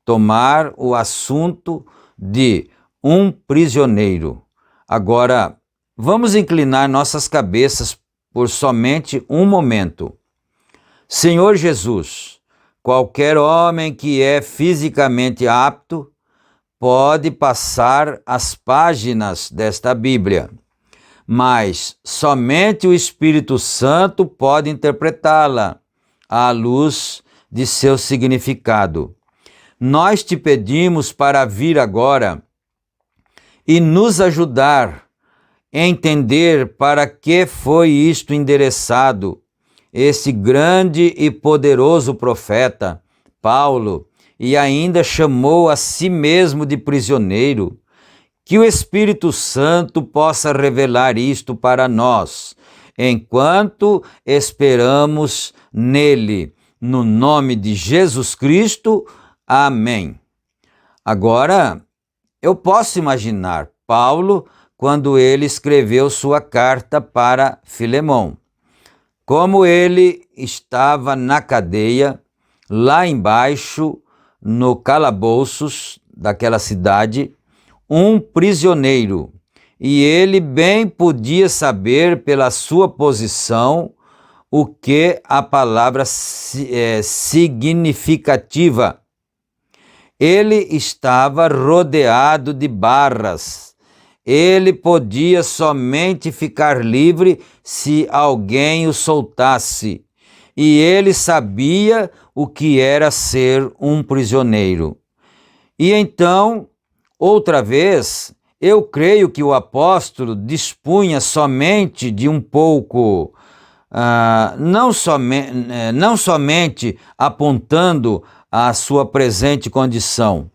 [SPEAKER 2] Tomar o assunto de um prisioneiro. Agora, vamos inclinar nossas cabeças por somente um momento. Senhor Jesus, qualquer homem que é fisicamente apto pode passar as páginas desta Bíblia, mas somente o Espírito Santo pode interpretá-la à luz de seu significado. Nós te pedimos para vir agora e nos ajudar a entender para que foi isto endereçado, esse grande e poderoso profeta, Paulo, e ainda chamou a si mesmo de prisioneiro. Que o Espírito Santo possa revelar isto para nós, enquanto esperamos nele. No nome de Jesus Cristo, amém. Agora, eu posso imaginar Paulo quando ele escreveu sua carta para Filemão. Como ele estava na cadeia, lá embaixo, no calabouços daquela cidade, um prisioneiro, e ele bem podia saber pela sua posição o que a palavra significativa. Ele estava rodeado de barras. Ele podia somente ficar livre se alguém o soltasse. E ele sabia o que era ser um prisioneiro. E então, outra vez, eu creio que o apóstolo dispunha somente de um pouco, não somente apontando a sua presente condição,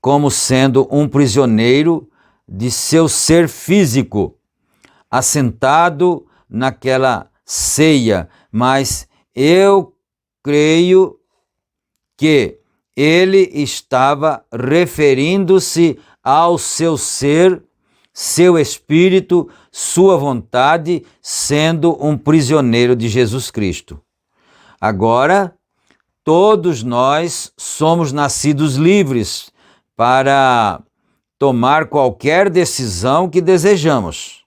[SPEAKER 2] como sendo um prisioneiro de seu ser físico, assentado naquela ceia, mas eu creio que ele estava referindo-se ao seu ser, seu espírito, sua vontade, sendo um prisioneiro de Jesus Cristo. Agora, todos nós somos nascidos livres para tomar qualquer decisão que desejamos.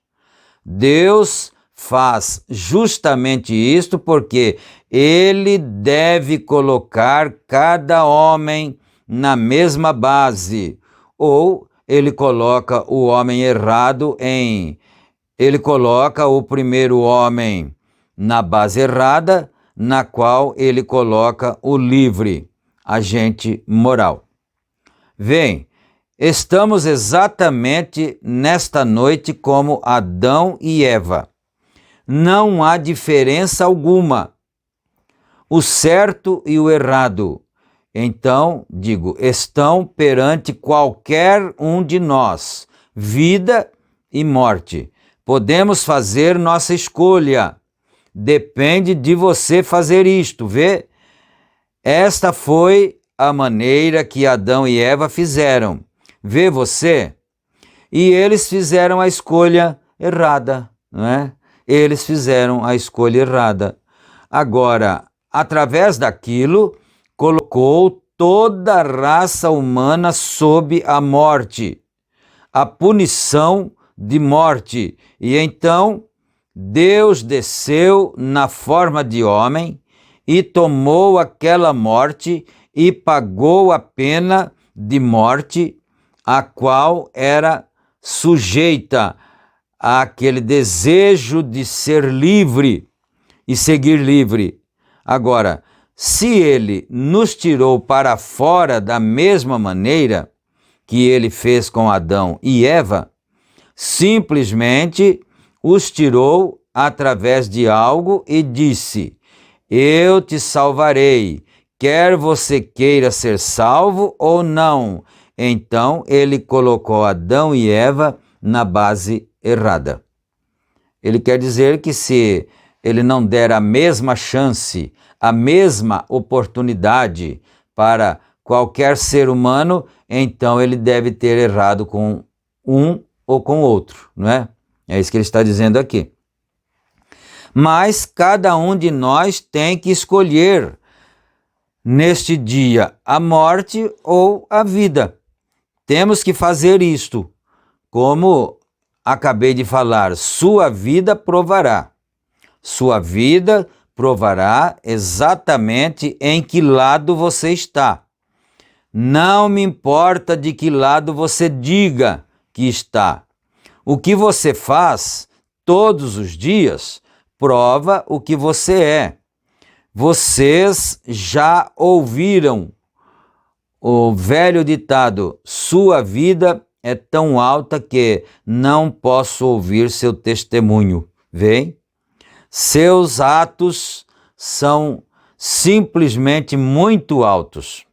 [SPEAKER 2] Deus faz justamente isto porque Ele deve colocar cada homem na mesma base, ou Ele coloca o homem errado Ele coloca o primeiro homem na base errada, na qual Ele coloca o livre, agente moral. Vem, estamos exatamente nesta noite como Adão e Eva. Não há diferença alguma. O certo e o errado, então, estão perante qualquer um de nós, vida e morte. Podemos fazer nossa escolha. Depende de você fazer isto, vê? Esta foi a maneira que Adão e Eva fizeram. Vê você? E eles fizeram a escolha errada, não é? Eles fizeram a escolha errada. Agora, através daquilo, colocou toda a raça humana sob a morte, a punição de morte. E então, Deus desceu na forma de homem e tomou aquela morte e pagou a pena de morte, a qual era sujeita àquele desejo de ser livre e seguir livre. Agora, se Ele nos tirou para fora da mesma maneira que Ele fez com Adão e Eva, simplesmente os tirou através de algo e disse: eu te salvarei, quer você queira ser salvo ou não. Então ele colocou Adão e Eva na base errada. Ele quer dizer que se ele não der a mesma chance, a mesma oportunidade para qualquer ser humano, então ele deve ter errado com um ou com outro, não é? É isso que ele está dizendo aqui. Mas cada um de nós tem que escolher neste dia a morte ou a vida. Temos que fazer isto. Como acabei de falar, sua vida provará. Sua vida provará exatamente em que lado você está. Não me importa de que lado você diga que está. O que você faz todos os dias prova o que você é. Vocês já ouviram o velho ditado: sua vida é tão alta que não posso ouvir seu testemunho. Vem? Seus atos são simplesmente muito altos.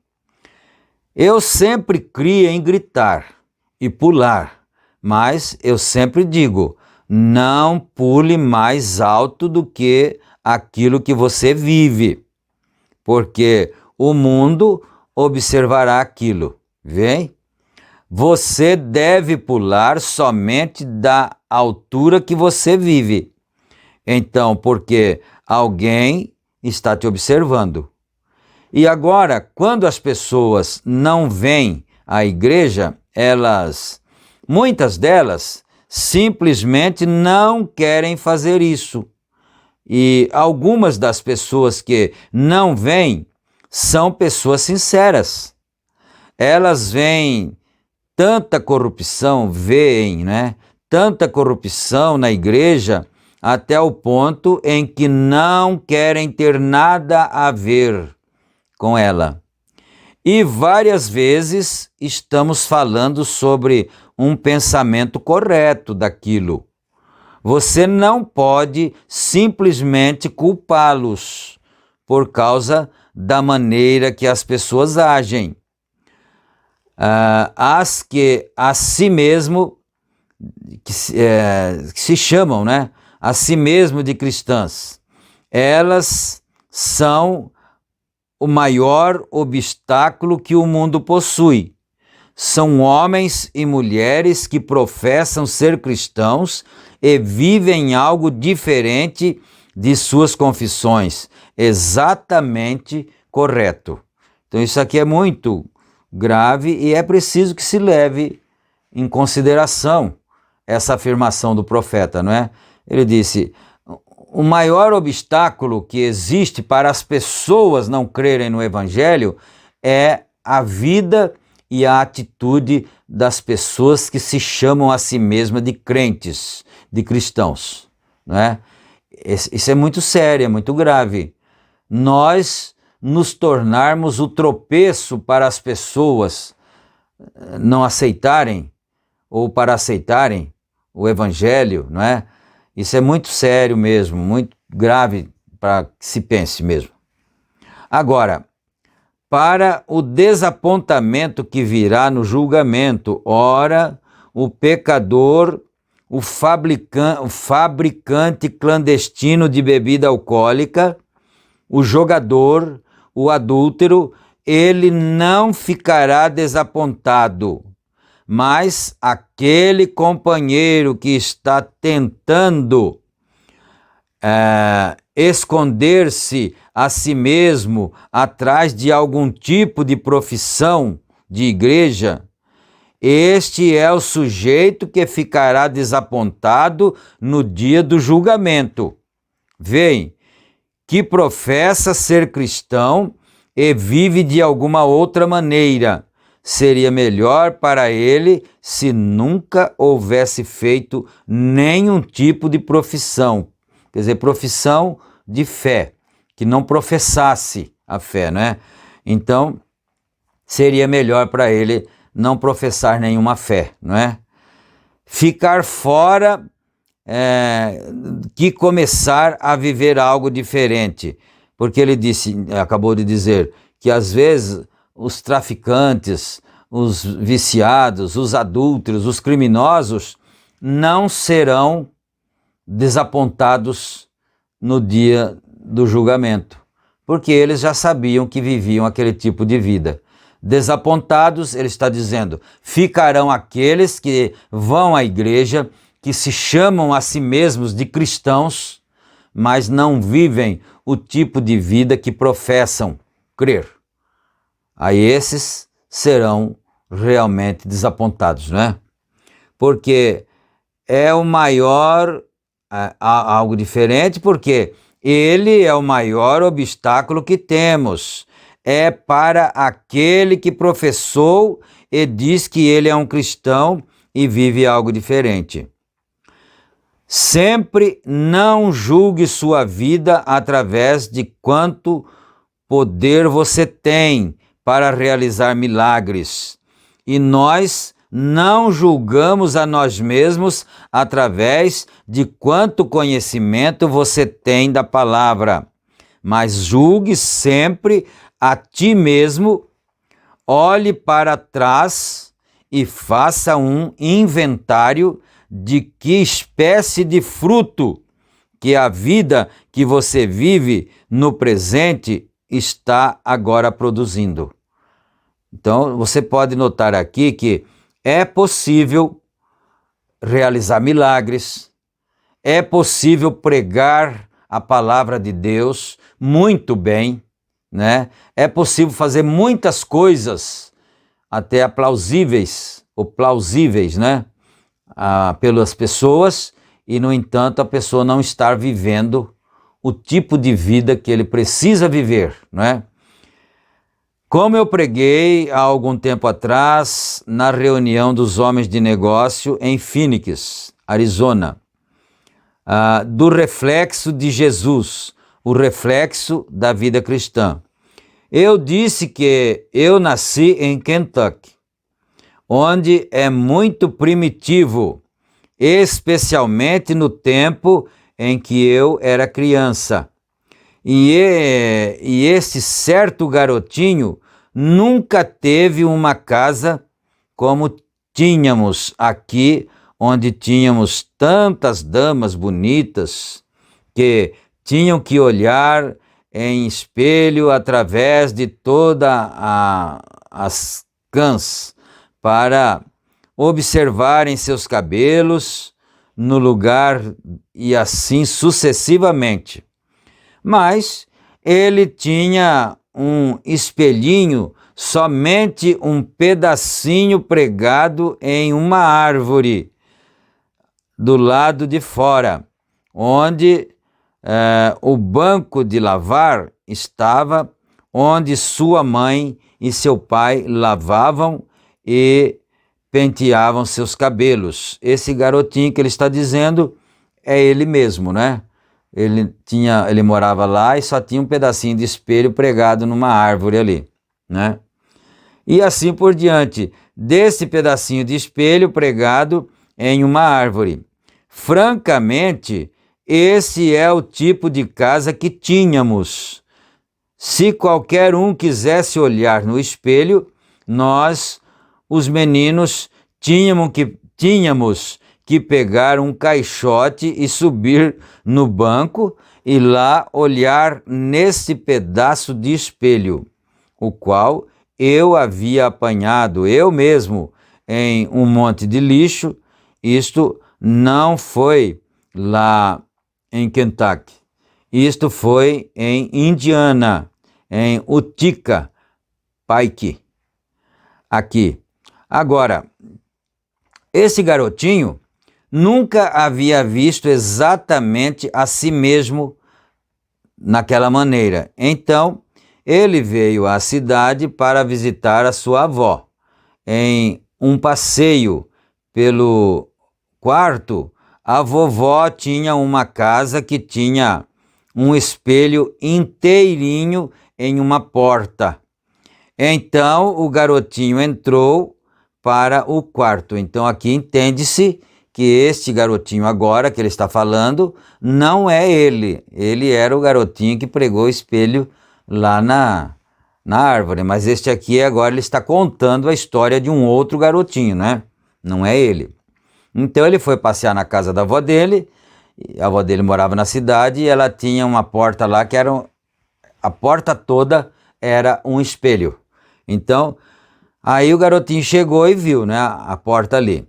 [SPEAKER 2] Eu sempre criei em gritar e pular, Mas eu sempre digo, não pule mais alto do que aquilo que você vive, porque o mundo observará aquilo, vem? Você deve pular somente da altura que você vive. Então, porque alguém está te observando. E agora, quando as pessoas não vêm à igreja, muitas delas, simplesmente não querem fazer isso. E algumas das pessoas que não vêm são pessoas sinceras. Elas veem tanta corrupção, tanta corrupção na igreja, até o ponto em que não querem ter nada a ver com ela. E várias vezes estamos falando sobre um pensamento correto daquilo. Você não pode simplesmente culpá-los por causa da maneira que as pessoas agem. As que a si mesmo, que se chamam, a si mesmo de cristãs, elas são o maior obstáculo que o mundo possui. São homens e mulheres que professam ser cristãos e vivem algo diferente de suas confissões, exatamente correto. Então isso aqui é muito grave e é preciso que se leve em consideração essa afirmação do profeta, não é? Ele disse, o maior obstáculo que existe para as pessoas não crerem no Evangelho é a vida e a atitude das pessoas que se chamam a si mesmas de crentes, de cristãos, não é? Isso é muito sério, é muito grave. Nós nos tornarmos o tropeço para as pessoas não aceitarem ou para aceitarem o Evangelho, não é? Isso é muito sério mesmo, muito grave para que se pense mesmo. Agora, para o desapontamento que virá no julgamento, ora, o pecador, o fabricante clandestino de bebida alcoólica, o jogador, o adúltero, ele não ficará desapontado, mas aquele companheiro que está tentando esconder-se a si mesmo atrás de algum tipo de profissão de igreja, este é o sujeito que ficará desapontado no dia do julgamento. Veem, que professa ser cristão e vive de alguma outra maneira. Seria melhor para ele se nunca houvesse feito nenhum tipo de profissão, quer dizer, profissão de fé, que não professasse a fé, não é? Então, seria melhor para ele não professar nenhuma fé, não é? Ficar fora que começar a viver algo diferente, porque ele acabou de dizer que às vezes os traficantes, os viciados, os adúlteros, os criminosos não serão desapontados no dia do julgamento, porque eles já sabiam que viviam aquele tipo de vida. Desapontados, ele está dizendo, ficarão aqueles que vão à igreja, que se chamam a si mesmos de cristãos, mas não vivem o tipo de vida que professam crer. Aí esses serão realmente desapontados, não é? Porque é o maior, algo diferente, porque ele é o maior obstáculo que temos. É para aquele que professou e diz que ele é um cristão e vive algo diferente. Sempre não julgue sua vida através de quanto poder você tem para realizar milagres. E nós não julgamos a nós mesmos através de quanto conhecimento você tem da palavra, mas julgue sempre a ti mesmo, olhe para trás e faça um inventário de que espécie de fruto que a vida que você vive no presente está agora produzindo. Então, você pode notar aqui que é possível realizar milagres, é possível pregar a palavra de Deus muito bem, né? É possível fazer muitas coisas, até plausíveis, né? Pelas pessoas, e, no entanto, a pessoa não estar vivendo o tipo de vida que ele precisa viver, não é? Como eu preguei há algum tempo atrás na reunião dos homens de negócio em Phoenix, Arizona, do reflexo de Jesus, o reflexo da vida cristã. Eu disse que eu nasci em Kentucky, onde é muito primitivo, especialmente no tempo em que eu era criança. E esse certo garotinho nunca teve uma casa como tínhamos aqui, onde tínhamos tantas damas bonitas que tinham que olhar em espelho através de todas as cãs para observarem seus cabelos no lugar e assim sucessivamente. Mas ele tinha um espelhinho, somente um pedacinho pregado em uma árvore do lado de fora, onde o banco de lavar estava, onde sua mãe e seu pai lavavam e penteavam seus cabelos. Esse garotinho que ele está dizendo é ele mesmo, né? Ele morava lá e só tinha um pedacinho de espelho pregado numa árvore ali, né? E assim por diante, desse pedacinho de espelho pregado em uma árvore. Francamente, esse é o tipo de casa que tínhamos. Se qualquer um quisesse olhar no espelho, nós, os meninos, tínhamos que pegar um caixote e subir no banco e lá olhar nesse pedaço de espelho, o qual eu havia apanhado eu mesmo em um monte de lixo. Isto não foi lá em Kentucky, isto foi em Indiana, em Utica, Pike, aqui. Agora, esse garotinho nunca havia visto exatamente a si mesmo naquela maneira. Então, ele veio à cidade para visitar a sua avó. Em um passeio pelo quarto, a vovó tinha uma casa que tinha um espelho inteirinho em uma porta. Então, o garotinho entrou para o quarto. Então, aqui entende-se que este garotinho agora que ele está falando não é ele. Ele era o garotinho que pregou o espelho lá na árvore. Mas este aqui agora ele está contando a história de um outro garotinho, né? Não é ele. Então ele foi passear na casa da avó dele. A avó dele morava na cidade e ela tinha uma porta lá que era... A porta toda era um espelho. Então, aí o garotinho chegou e viu, né, a porta ali.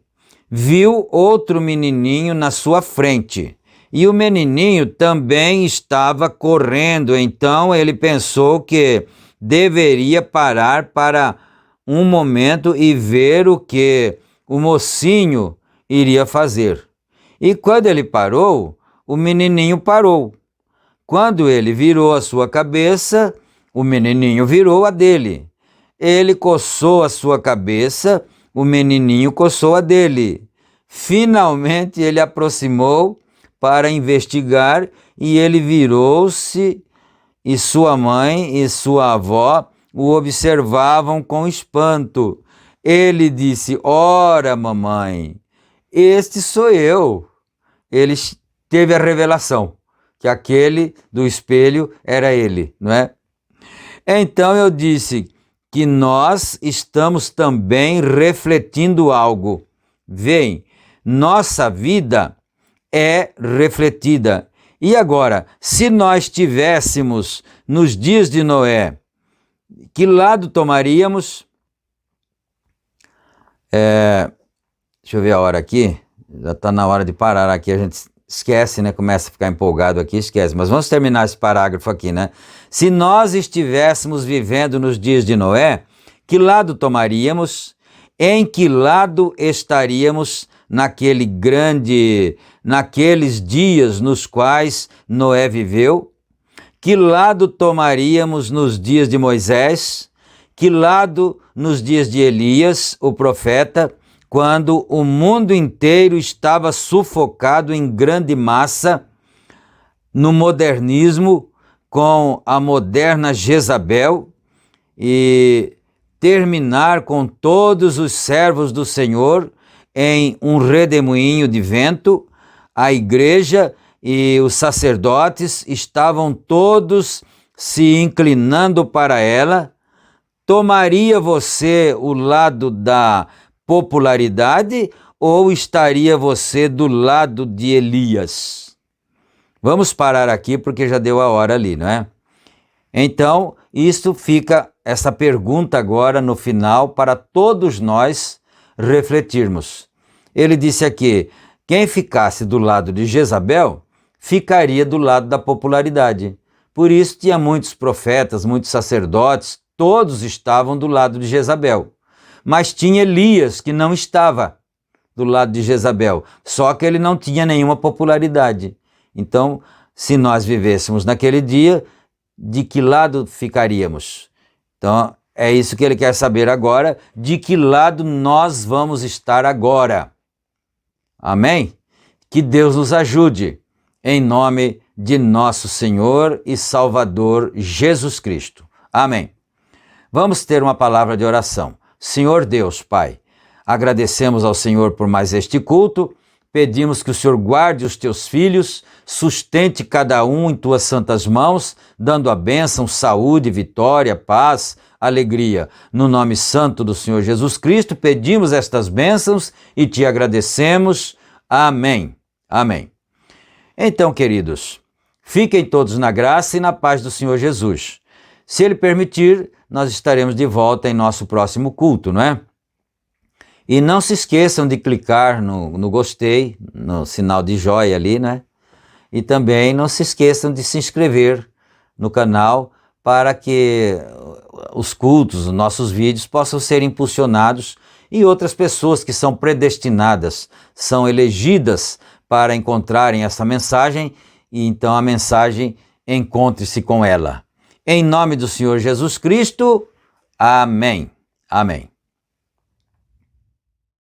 [SPEAKER 2] Viu outro menininho na sua frente. E o menininho também estava correndo, então ele pensou que deveria parar para um momento e ver o que o mocinho iria fazer. E quando ele parou, o menininho parou. Quando ele virou a sua cabeça, o menininho virou a dele. Ele coçou a sua cabeça, o menininho coçou a dele. Finalmente ele aproximou para investigar e ele virou-se e sua mãe e sua avó o observavam com espanto. Ele disse: "Ora, mamãe, este sou eu." Ele teve a revelação que aquele do espelho era ele, não é? Então eu disse: que nós estamos também refletindo algo. Veem, nossa vida é refletida. E agora, se nós estivéssemos nos dias de Noé, que lado tomaríamos? Deixa eu ver a hora aqui. Já está na hora de parar aqui, a gente esquece, né? Começa a ficar empolgado aqui, esquece. Mas vamos terminar esse parágrafo aqui, né? Se nós estivéssemos vivendo nos dias de Noé, que lado tomaríamos? Em que lado estaríamos naqueles dias nos quais Noé viveu? Que lado tomaríamos nos dias de Moisés? Que lado nos dias de Elias, o profeta, quando o mundo inteiro estava sufocado em grande massa no modernismo, com a moderna Jezabel, e terminar com todos os servos do Senhor em um redemoinho de vento? A igreja e os sacerdotes estavam todos se inclinando para ela. Tomaria você o lado da popularidade ou estaria você do lado de Elias? Vamos parar aqui porque já deu a hora ali, não é? Então, isso fica, essa pergunta agora no final para todos nós refletirmos. Ele disse aqui, quem ficasse do lado de Jezabel, ficaria do lado da popularidade. Por isso tinha muitos profetas, muitos sacerdotes, todos estavam do lado de Jezabel. Mas tinha Elias que não estava do lado de Jezabel, só que ele não tinha nenhuma popularidade. Então, se nós vivêssemos naquele dia, de que lado ficaríamos? Então, é isso que ele quer saber agora, de que lado nós vamos estar agora. Amém? Que Deus nos ajude, em nome de nosso Senhor e Salvador Jesus Cristo. Amém. Vamos ter uma palavra de oração. Senhor Deus, Pai, agradecemos ao Senhor por mais este culto, pedimos que o Senhor guarde os teus filhos, sustente cada um em tuas santas mãos, dando a bênção, saúde, vitória, paz, alegria. No nome santo do Senhor Jesus Cristo, pedimos estas bênçãos e te agradecemos. Amém. Amém. Então, queridos, fiquem todos na graça e na paz do Senhor Jesus. Se Ele permitir, nós estaremos de volta em nosso próximo culto, não é? E não se esqueçam de clicar no gostei, no sinal de joia ali, né? E também não se esqueçam de se inscrever no canal para que os cultos, os nossos vídeos possam ser impulsionados e outras pessoas que são predestinadas, são elegidas para encontrarem essa mensagem e então a mensagem encontre-se com ela. Em nome do Senhor Jesus Cristo, amém. Amém.